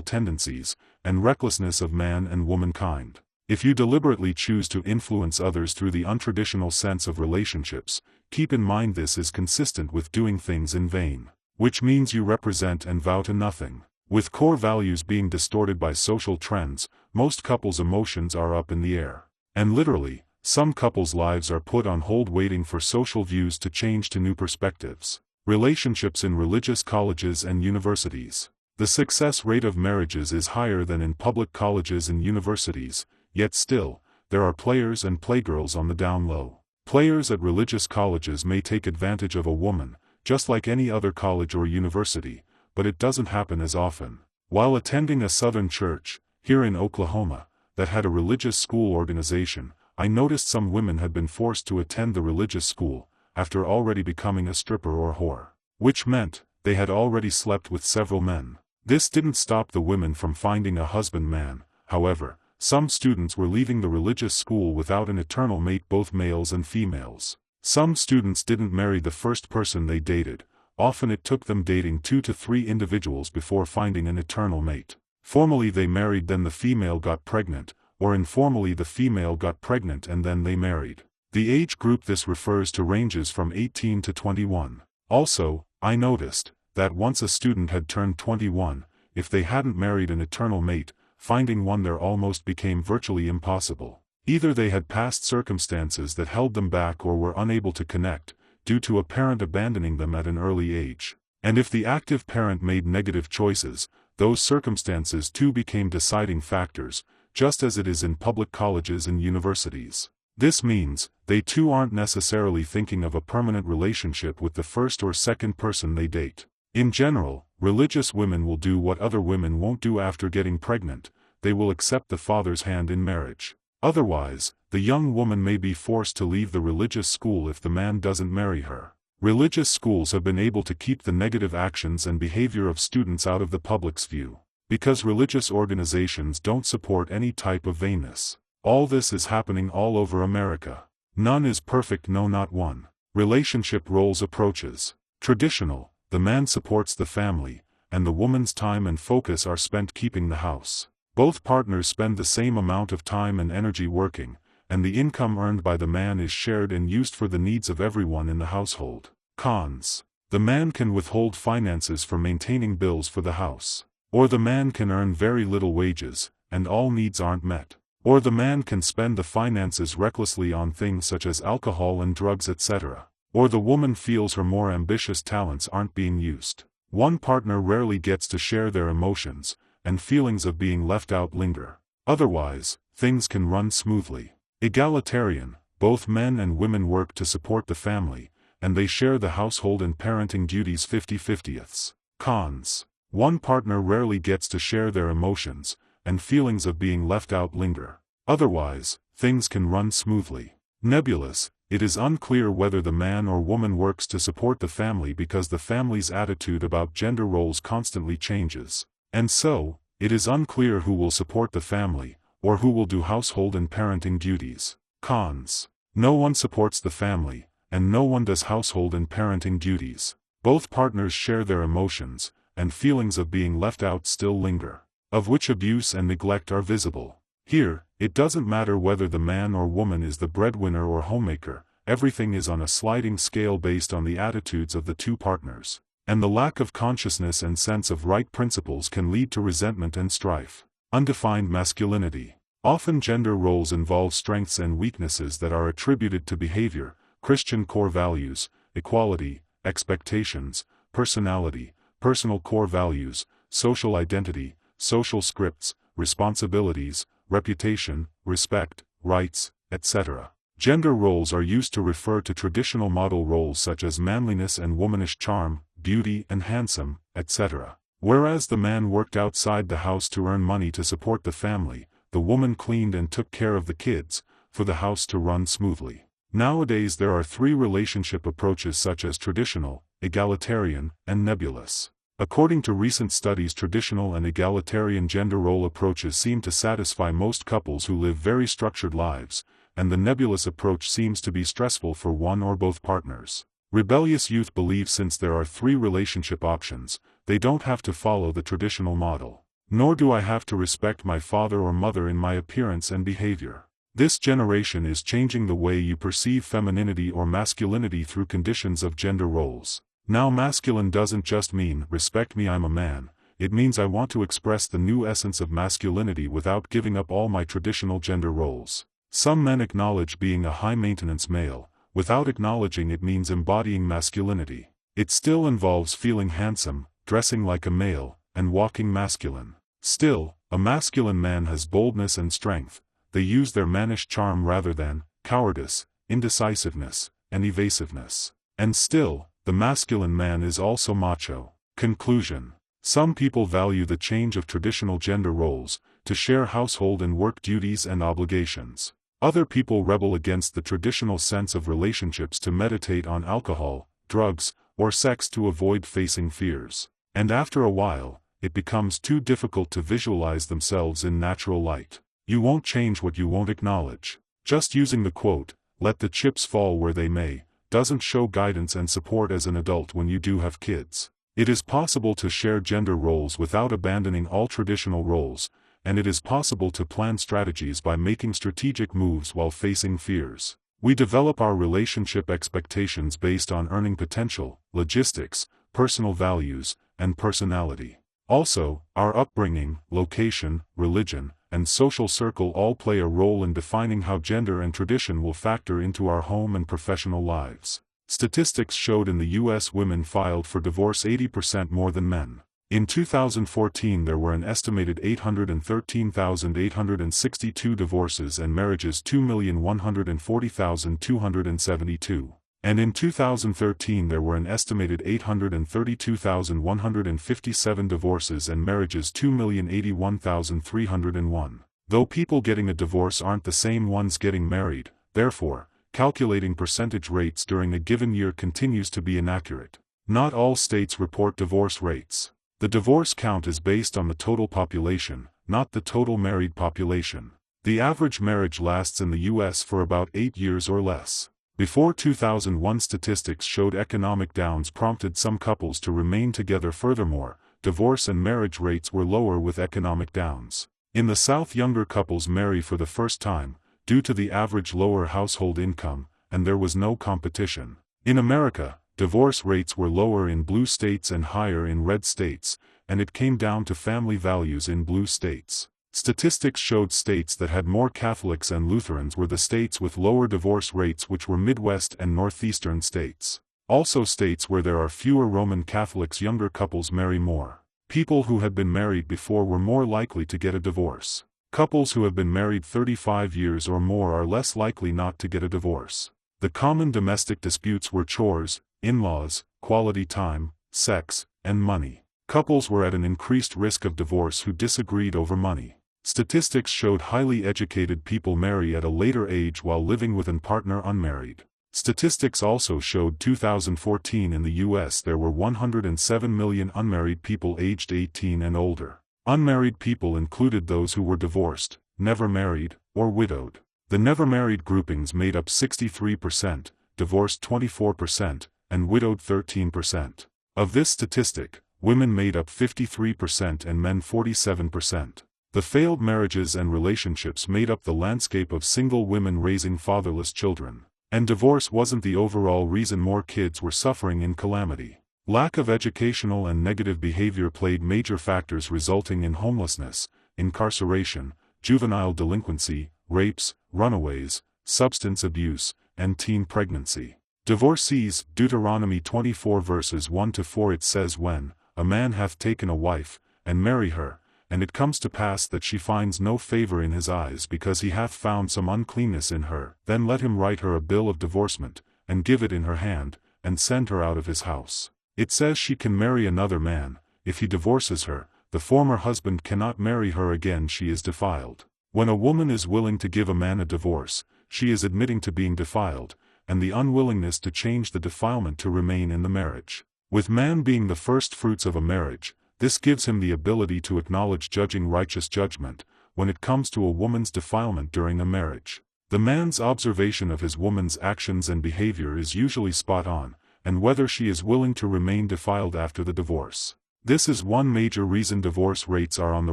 S1: tendencies, and recklessness of man and womankind. If you deliberately choose to influence others through the untraditional sense of relationships, keep in mind this is consistent with doing things in vain, which means you represent and vow to nothing. With core values being distorted by social trends, most couples' emotions are up in the air. And literally, some couples' lives are put on hold waiting for social views to change to new perspectives. Relationships in religious colleges and universities. The success rate of marriages is higher than in public colleges and universities, yet still, there are players and playgirls on the down low. Players at religious colleges may take advantage of a woman, just like any other college or university, but it doesn't happen as often. While attending a Southern church, here in Oklahoma, that had a religious school organization, I noticed some women had been forced to attend the religious school, after already becoming a stripper or whore. Which meant, they had already slept with several men. This didn't stop the women from finding a husband-man, however, some students were leaving the religious school without an eternal mate, both males and females. Some students didn't marry the first person they dated. Often it took them dating 2 to 3 individuals before finding an eternal mate. Formally they married, then the female got pregnant, or informally the female got pregnant and then they married. The age group this refers to ranges from 18 to 21. Also, I noticed that once a student had turned 21, if they hadn't married an eternal mate, finding one there almost became virtually impossible. Either they had past circumstances that held them back or were unable to connect, due to a parent abandoning them at an early age. And if the active parent made negative choices, those circumstances too became deciding factors, just as it is in public colleges and universities. This means, they too aren't necessarily thinking of a permanent relationship with the first or second person they date. In general, religious women will do what other women won't do after getting pregnant. They will accept the father's hand in marriage. Otherwise, the young woman may be forced to leave the religious school if the man doesn't marry her. Religious schools have been able to keep the negative actions and behavior of students out of the public's view, because religious organizations don't support any type of vainness. All this is happening all over America. None is perfect, no, not one. Relationship roles approaches. Traditional, the man supports the family, and the woman's time and focus are spent keeping the house. Both partners spend the same amount of time and energy working, and the income earned by the man is shared and used for the needs of everyone in the household. Cons. The man can withhold finances for maintaining bills for the house. Or the man can earn very little wages, and all needs aren't met. Or the man can spend the finances recklessly on things such as alcohol and drugs, etc. Or the woman feels her more ambitious talents aren't being used. One partner rarely gets to share their emotions, and feelings of being left out linger. Otherwise, things can run smoothly. Egalitarian, both men and women work to support the family, and they share the household and parenting duties 50-50ths. Cons. One partner rarely gets to share their emotions, and feelings of being left out linger. Otherwise, things can run smoothly. Nebulous. It is unclear whether the man or woman works to support the family because the family's attitude about gender roles constantly changes. And so, it is unclear who will support the family, or who will do household and parenting duties. Cons. No one supports the family, and no one does household and parenting duties. Both partners share their emotions, and feelings of being left out still linger, of which abuse and neglect are visible. Here, it doesn't matter whether the man or woman is the breadwinner or homemaker, everything is on a sliding scale based on the attitudes of the two partners. And the lack of consciousness and sense of right principles can lead to resentment and strife. Undefined masculinity. Often gender roles involve strengths and weaknesses that are attributed to behavior, Christian core values, equality, expectations, personality, personal core values, social identity, social scripts, responsibilities, reputation, respect, rights, etc. Gender roles are used to refer to traditional model roles such as manliness and womanish charm, beauty and handsome, etc. Whereas the man worked outside the house to earn money to support the family, the woman cleaned and took care of the kids, for the house to run smoothly. Nowadays there are 3 relationship approaches such as traditional, egalitarian, and nebulous. According to recent studies, traditional and egalitarian gender role approaches seem to satisfy most couples who live very structured lives, and the nebulous approach seems to be stressful for one or both partners. Rebellious youth believe since there are 3 relationship options, they don't have to follow the traditional model. Nor do I have to respect my father or mother in my appearance and behavior. This generation is changing the way you perceive femininity or masculinity through conditions of gender roles. Now masculine doesn't just mean, respect me, I'm a man. It means I want to express the new essence of masculinity without giving up all my traditional gender roles. Some men acknowledge being a high-maintenance male, without acknowledging it means embodying masculinity. It still involves feeling handsome, dressing like a male, and walking masculine. Still, a masculine man has boldness and strength. They use their mannish charm rather than cowardice, indecisiveness, and evasiveness. And still, the masculine man is also macho. Conclusion. Some people value the change of traditional gender roles, to share household and work duties and obligations. Other people rebel against the traditional sense of relationships to meditate on alcohol, drugs, or sex to avoid facing fears. And after a while, it becomes too difficult to visualize themselves in natural light. You won't change what you won't acknowledge. Just using the quote, "Let the chips fall where they may," doesn't show guidance and support as an adult when you do have kids. It is possible to share gender roles without abandoning all traditional roles, and it is possible to plan strategies by making strategic moves while facing fears. We develop our relationship expectations based on earning potential, logistics, personal values, and personality. Also, our upbringing, location, religion, and social circle all play a role in defining how gender and tradition will factor into our home and professional lives. Statistics showed in the U.S. women filed for divorce 80% more than men. In 2014 there were an estimated 813,862 divorces and marriages 2,140,272. And in 2013 there were an estimated 832,157 divorces and marriages 2,081,301. Though people getting a divorce aren't the same ones getting married, therefore, calculating percentage rates during a given year continues to be inaccurate. Not all states report divorce rates. The divorce count is based on the total population, not the total married population. The average marriage lasts in the U.S. for about 8 years or less. Before 2001 statistics showed economic downs prompted some couples to remain together. Furthermore, divorce and marriage rates were lower with economic downs. In the South, younger couples marry for the first time, due to the average lower household income, and there was no competition. In America, divorce rates were lower in blue states and higher in red states, and it came down to family values in blue states. Statistics showed states that had more Catholics and Lutherans were the states with lower divorce rates, which were Midwest and Northeastern states. Also, states where there are fewer Roman Catholics, younger couples marry more. People who had been married before were more likely to get a divorce. Couples who have been married 35 years or more are less likely not to get a divorce. The common domestic disputes were chores, in-laws, quality time, sex, and money. Couples were at an increased risk of divorce who disagreed over money. Statistics showed highly educated people marry at a later age while living with a partner unmarried. Statistics also showed 2014 in the U.S. there were 107 million unmarried people aged 18 and older. Unmarried people included those who were divorced, never married, or widowed. The never married groupings made up 63%, divorced 24%, and widowed 13%. Of this statistic, women made up 53% and men 47%. The failed marriages and relationships made up the landscape of single women raising fatherless children. And divorce wasn't the overall reason more kids were suffering in calamity. Lack of educational and negative behavior played major factors, resulting in homelessness, incarceration, juvenile delinquency, rapes, runaways, substance abuse, and teen pregnancy. Divorcees, Deuteronomy 24 verses 1-4, it says, "When a man hath taken a wife, and marry her, and it comes to pass that she finds no favor in his eyes because he hath found some uncleanness in her, then let him write her a bill of divorcement, and give it in her hand, and send her out of his house." It says she can marry another man. If he divorces her, the former husband cannot marry her again. She is defiled. When a woman is willing to give a man a divorce, she is admitting to being defiled, and the unwillingness to change the defilement to remain in the marriage. With man being the first fruits of a marriage, this gives him the ability to acknowledge judging righteous judgment, when it comes to a woman's defilement during a marriage. The man's observation of his woman's actions and behavior is usually spot on, and whether she is willing to remain defiled after the divorce. This is one major reason divorce rates are on the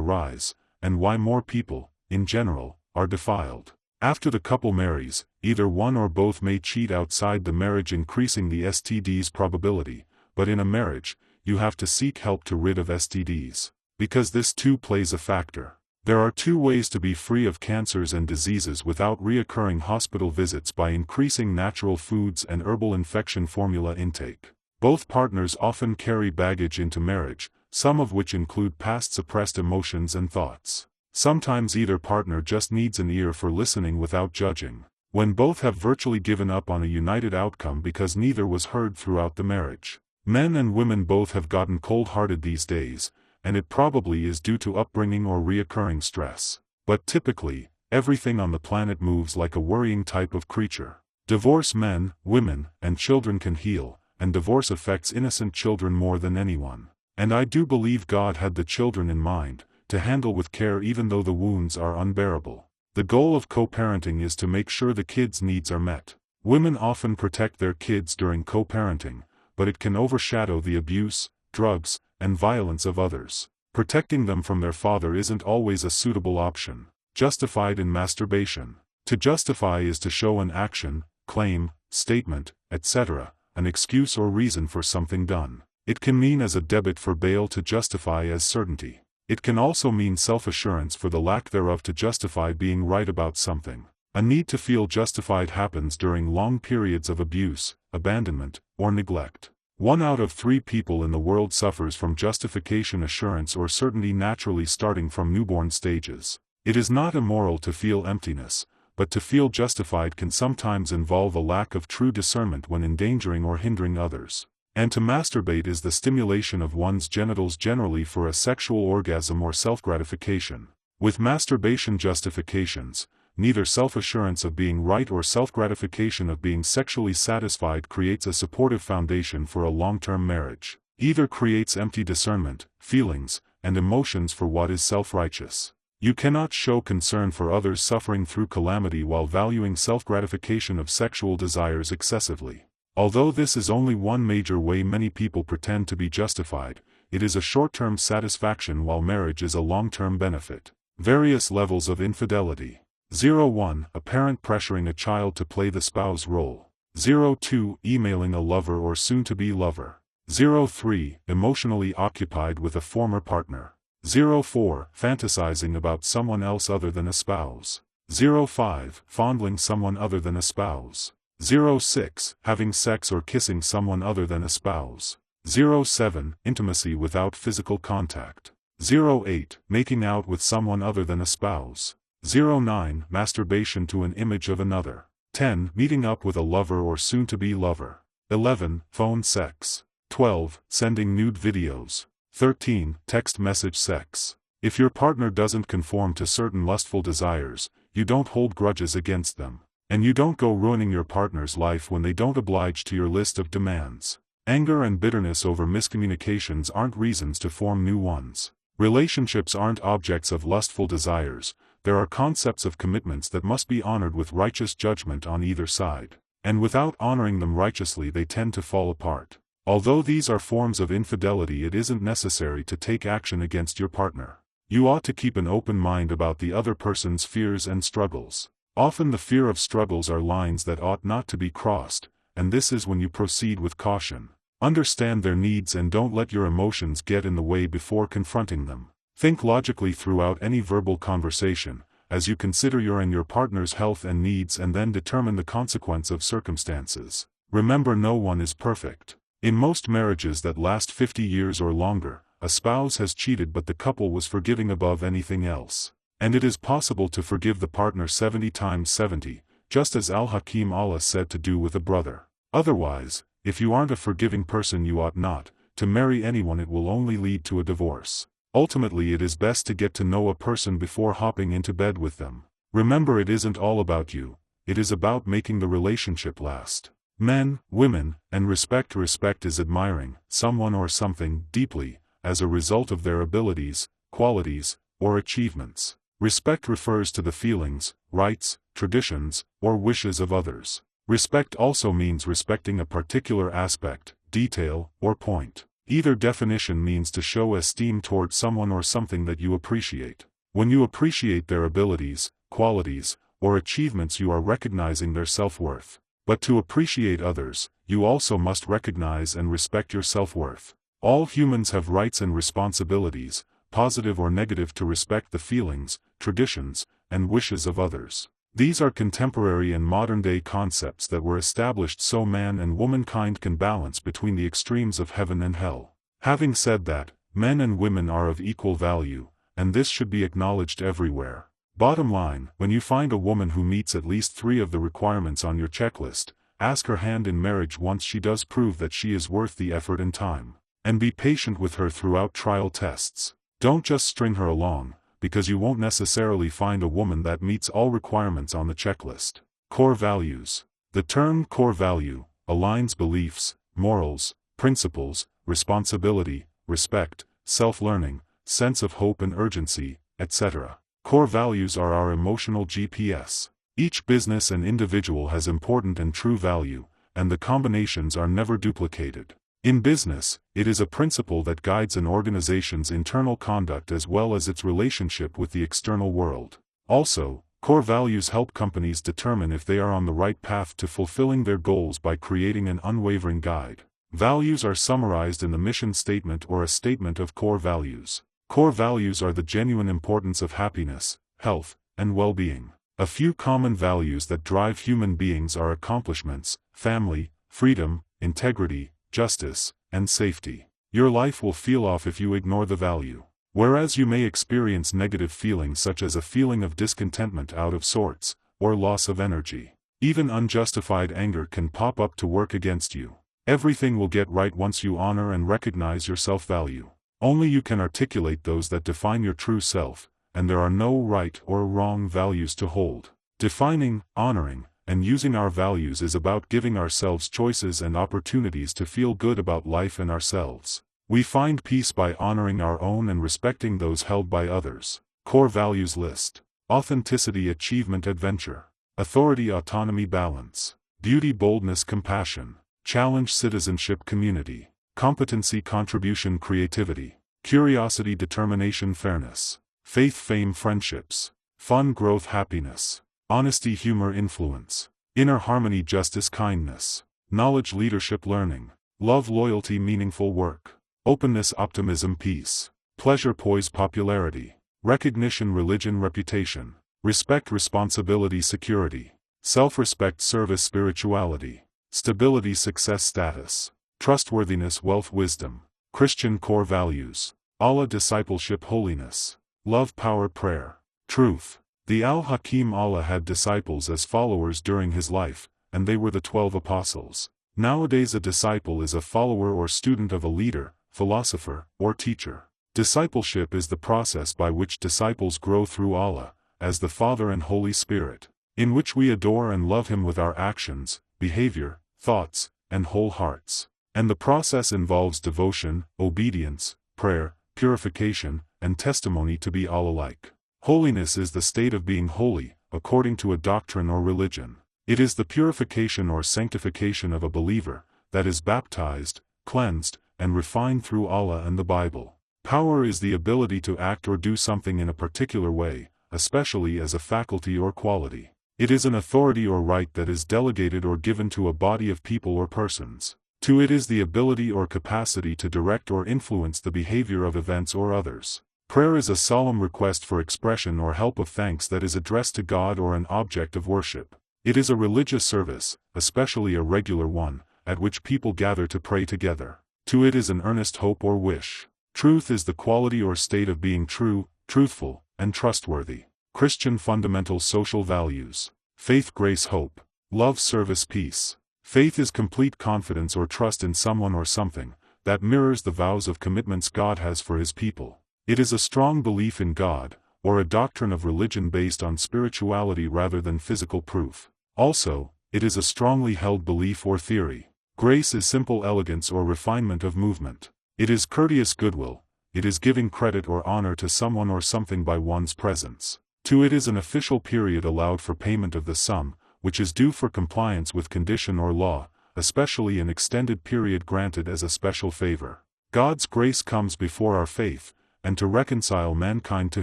S1: rise, and why more people, in general, are defiled. After the couple marries, either one or both may cheat outside the marriage, increasing the STD's probability, but in a marriage, you have to seek help to rid of STDs, because this too plays a factor. There are two ways to be free of cancers and diseases without reoccurring hospital visits: by increasing natural foods and herbal infection formula intake. Both partners often carry baggage into marriage, some of which include past suppressed emotions and thoughts. Sometimes either partner just needs an ear for listening without judging. When both have virtually given up on a united outcome because neither was heard throughout the marriage. Men and women both have gotten cold-hearted these days, and it probably is due to upbringing or reoccurring stress. But typically, everything on the planet moves like a worrying type of creature. Divorce men, women, and children can heal, and divorce affects innocent children more than anyone. And I do believe God had the children in mind, to handle with care even though the wounds are unbearable. The goal of co-parenting is to make sure the kids' needs are met. Women often protect their kids during co-parenting, but it can overshadow the abuse, drugs, and violence of others. Protecting them from their father isn't always a suitable option. Justified in masturbation. To justify is to show an action, claim, statement, etc., an excuse or reason for something done. It can mean as a debit for bail to justify as certainty. It can also mean self-assurance for the lack thereof to justify being right about something. A need to feel justified happens during long periods of abuse, abandonment, or neglect. 1 out of 3 people in the world suffers from justification assurance or certainty naturally starting from newborn stages. It is not immoral to feel emptiness, but to feel justified can sometimes involve a lack of true discernment when endangering or hindering others. And to masturbate is the stimulation of one's genitals generally for a sexual orgasm or self-gratification. With masturbation justifications, neither self-assurance of being right or self-gratification of being sexually satisfied creates a supportive foundation for a long-term marriage. Either creates empty discernment, feelings, and emotions for what is self-righteous. You cannot show concern for others suffering through calamity while valuing self-gratification of sexual desires excessively. Although this is only one major way many people pretend to be justified, it is a short-term satisfaction while marriage is a long-term benefit. Various levels of infidelity. 0-1. A parent pressuring a child to play the spouse role. 0-2. Emailing a lover or soon-to-be lover. 0-3. Emotionally occupied with a former partner. 0-4. Fantasizing about someone else other than a spouse. 0-5. Fondling someone other than a spouse. 0-6. Having sex or kissing someone other than a spouse. 0-7. Intimacy without physical contact. 0-8. Making out with someone other than a spouse. 0-9. Masturbation to an image of another. 10. Meeting up with a lover or soon-to-be lover. 11. Phone sex. 12. Sending nude videos. 13. Text message sex. If your partner doesn't conform to certain lustful desires, you don't hold grudges against them. And you don't go ruining your partner's life when they don't oblige to your list of demands. Anger and bitterness over miscommunications aren't reasons to form new ones. Relationships aren't objects of lustful desires, there are concepts of commitments that must be honored with righteous judgment on either side. And without honoring them righteously they tend to fall apart. Although these are forms of infidelity, it isn't necessary to take action against your partner. You ought to keep an open mind about the other person's fears and struggles. Often the fear of struggles are lines that ought not to be crossed, and this is when you proceed with caution. Understand their needs and don't let your emotions get in the way before confronting them. Think logically throughout any verbal conversation, as you consider your and your partner's health and needs, and then determine the consequence of circumstances. Remember, no one is perfect. In most marriages that last 50 years or longer, a spouse has cheated but the couple was forgiving above anything else. And it is possible to forgive the partner 70 times 70, just as Al-Hakim Allah said to do with a brother. Otherwise, if you aren't a forgiving person, you ought not to marry anyone. It will only lead to a divorce. Ultimately, it is best to get to know a person before hopping into bed with them. Remember, it isn't all about you, it is about making the relationship last. Men, women, and respect. Respect is admiring someone or something deeply, as a result of their abilities, qualities, or achievements. Respect refers to the feelings, rights, traditions, or wishes of others. Respect also means respecting a particular aspect, detail, or point. Either definition means to show esteem toward someone or something that you appreciate. When you appreciate their abilities, qualities, or achievements, you are recognizing their self-worth. But to appreciate others, you also must recognize and respect your self-worth. All humans have rights and responsibilities, positive or negative, to respect the feelings, traditions, and wishes of others. These are contemporary and modern-day concepts that were established so man and womankind can balance between the extremes of heaven and hell. Having said that, men and women are of equal value, and this should be acknowledged everywhere. Bottom line, when you find a woman who meets at least 3 of the requirements on your checklist, ask her hand in marriage once she does prove that she is worth the effort and time. And be patient with her throughout trial tests. Don't just string her along, because you won't necessarily find a woman that meets all requirements on the checklist. Core values. The term core value aligns beliefs, morals, principles, responsibility, respect, self-learning, sense of hope and urgency, etc. Core values are our emotional GPS. Each business and individual has important and true value, and the combinations are never duplicated. In business, it is a principle that guides an organization's internal conduct as well as its relationship with the external world. Also, core values help companies determine if they are on the right path to fulfilling their goals by creating an unwavering guide. Values are summarized in the mission statement or a statement of core values. Core values are the genuine importance of happiness, health, and well-being. A few common values that drive human beings are accomplishments, family, freedom, integrity, justice, and safety. Your life will feel off if you ignore the value. Whereas you may experience negative feelings such as a feeling of discontentment, out of sorts, or loss of energy. Even unjustified anger can pop up to work against you. Everything will get right once you honor and recognize your self-value. Only you can articulate those that define your true self, and there are no right or wrong values to hold. Defining, honoring, and using our values is about giving ourselves choices and opportunities to feel good about life and ourselves. We find peace by honoring our own and respecting those held by others. Core values list: authenticity, achievement, adventure; authority, autonomy, balance; beauty, boldness, compassion; challenge, citizenship, community; competency, contribution, creativity; curiosity, determination, fairness; faith, fame, friendships; fun, growth, happiness; honesty, humor, influence; inner harmony, justice, kindness; knowledge, leadership, learning; love, loyalty, meaningful work; openness, optimism, peace; pleasure, poise, popularity; recognition, religion, reputation; respect, responsibility, security; self-respect, service, spirituality; stability, success, status; trustworthiness, wealth, wisdom. Christian core values: Allah, discipleship, holiness; love, power, prayer; truth. The Al-Hakim Allah had disciples as followers during his life, and they were the 12 apostles. Nowadays a disciple is a follower or student of a leader, philosopher, or teacher. Discipleship is the process by which disciples grow through Allah, as the Father and Holy Spirit, in which we adore and love Him with our actions, behavior, thoughts, and whole hearts. And the process involves devotion, obedience, prayer, purification, and testimony to be Allah-like. Holiness is the state of being holy, according to a doctrine or religion. It is the purification or sanctification of a believer, that is baptized, cleansed, and refined through Allah and the Bible. Power is the ability to act or do something in a particular way, especially as a faculty or quality. It is an authority or right that is delegated or given to a body of people or persons. To it is the ability or capacity to direct or influence the behavior of events or others. Prayer is a solemn request for expression or help of thanks that is addressed to God or an object of worship. It is a religious service, especially a regular one, at which people gather to pray together. To it is an earnest hope or wish. Truth is the quality or state of being true, truthful, and trustworthy. Christian fundamental social values: faith, grace, hope; love, service, peace. Faith is complete confidence or trust in someone or something, that mirrors the vows of commitments God has for His people. It is a strong belief in God, or a doctrine of religion based on spirituality rather than physical proof. Also, it is a strongly held belief or theory. Grace is simple elegance or refinement of movement. It is courteous goodwill. It is giving credit or honor to someone or something by one's presence. 2. It is an official period allowed for payment of the sum, which is due for compliance with condition or law, especially an extended period granted as a special favor. God's grace comes before our faith, and to reconcile mankind to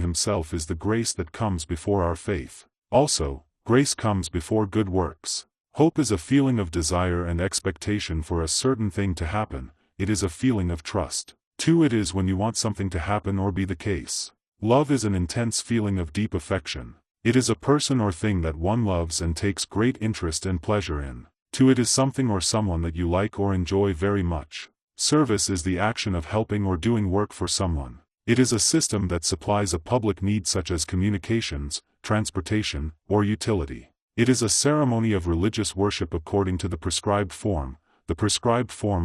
S1: himself is the grace that comes before our faith. Also, grace comes before good works. Hope is a feeling of desire and expectation for a certain thing to happen. It is a feeling of trust. 2. It is when you want something to happen or be the case. Love is an intense feeling of deep affection. It is a person or thing that one loves and takes great interest and pleasure in. 2. It is something or someone that you like or enjoy very much. Service is the action of helping or doing work for someone. It is a system that supplies a public need such as communications, transportation, or utility. It is a ceremony of religious worship according to the prescribed form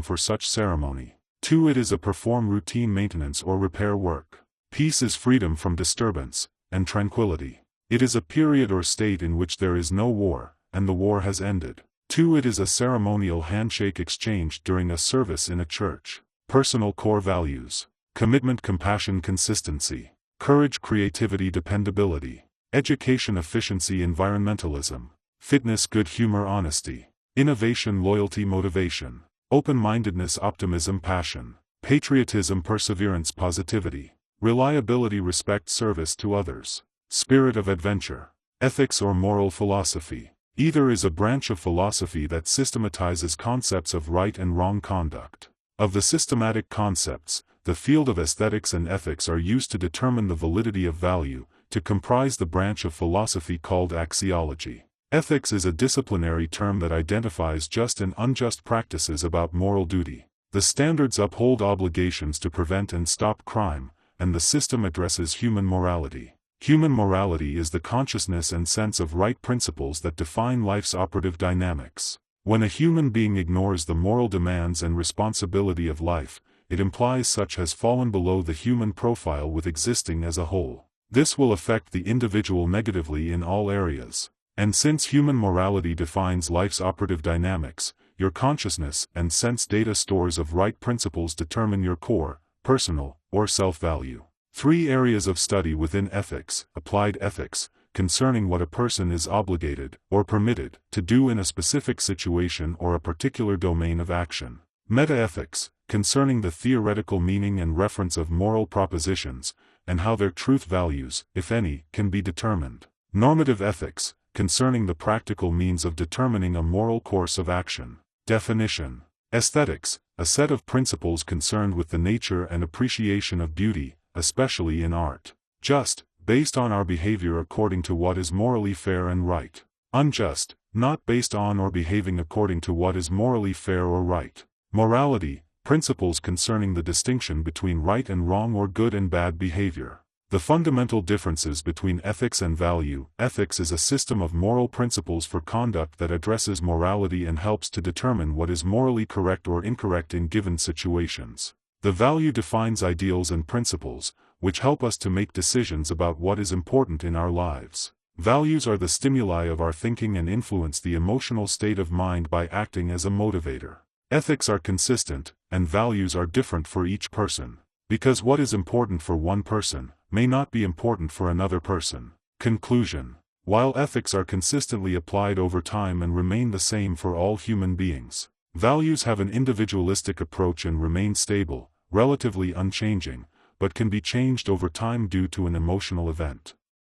S1: for such ceremony. 2. It is a perform routine maintenance or repair work. Peace is freedom from disturbance, and tranquility. It is a period or state in which there is no war, and the war has ended. 2. It is a ceremonial handshake exchanged during a service in a church. Personal core values. Commitment, compassion, consistency. Courage, creativity, dependability. Education, efficiency, environmentalism. Fitness, good humor, honesty. Innovation, loyalty, motivation. Open-mindedness, optimism, passion. Patriotism, perseverance, positivity. Reliability, respect, service to others. Spirit of adventure. Ethics or moral philosophy. Either is a branch of philosophy that systematizes concepts of right and wrong conduct. Of the systematic concepts, the field of aesthetics and ethics are used to determine the validity of value, to comprise the branch of philosophy called axiology. Ethics is a disciplinary term that identifies just and unjust practices about moral duty. The standards uphold obligations to prevent and stop crime, and the system addresses human morality. Human morality is the consciousness and sense of right principles that define life's operative dynamics. When a human being ignores the moral demands and responsibility of life, it implies such has fallen below the human profile with existing as a whole. This will affect the individual negatively in all areas. And since human morality defines life's operative dynamics, your consciousness and sense data stores of right principles determine your core, personal, or self-value. 3 areas of study within ethics: applied ethics, concerning what a person is obligated, or permitted, to do in a specific situation or a particular domain of action. Metaethics, concerning the theoretical meaning and reference of moral propositions, and how their truth values, if any, can be determined. Normative ethics, concerning the practical means of determining a moral course of action. Definition. Aesthetics, a set of principles concerned with the nature and appreciation of beauty, especially in art. Just, based on our behavior according to what is morally fair and right. Unjust, not based on or behaving according to what is morally fair or right. Morality, principles concerning the distinction between right and wrong or good and bad behavior. The fundamental differences between ethics and value. Ethics is a system of moral principles for conduct that addresses morality and helps to determine what is morally correct or incorrect in given situations. The value defines ideals and principles, which help us to make decisions about what is important in our lives. Values are the stimuli of our thinking and influence the emotional state of mind by acting as a motivator. Ethics are consistent, and values are different for each person. Because what is important for one person may not be important for another person. Conclusion. While ethics are consistently applied over time and remain the same for all human beings, values have an individualistic approach and remain stable, relatively unchanging, but can be changed over time due to an emotional event.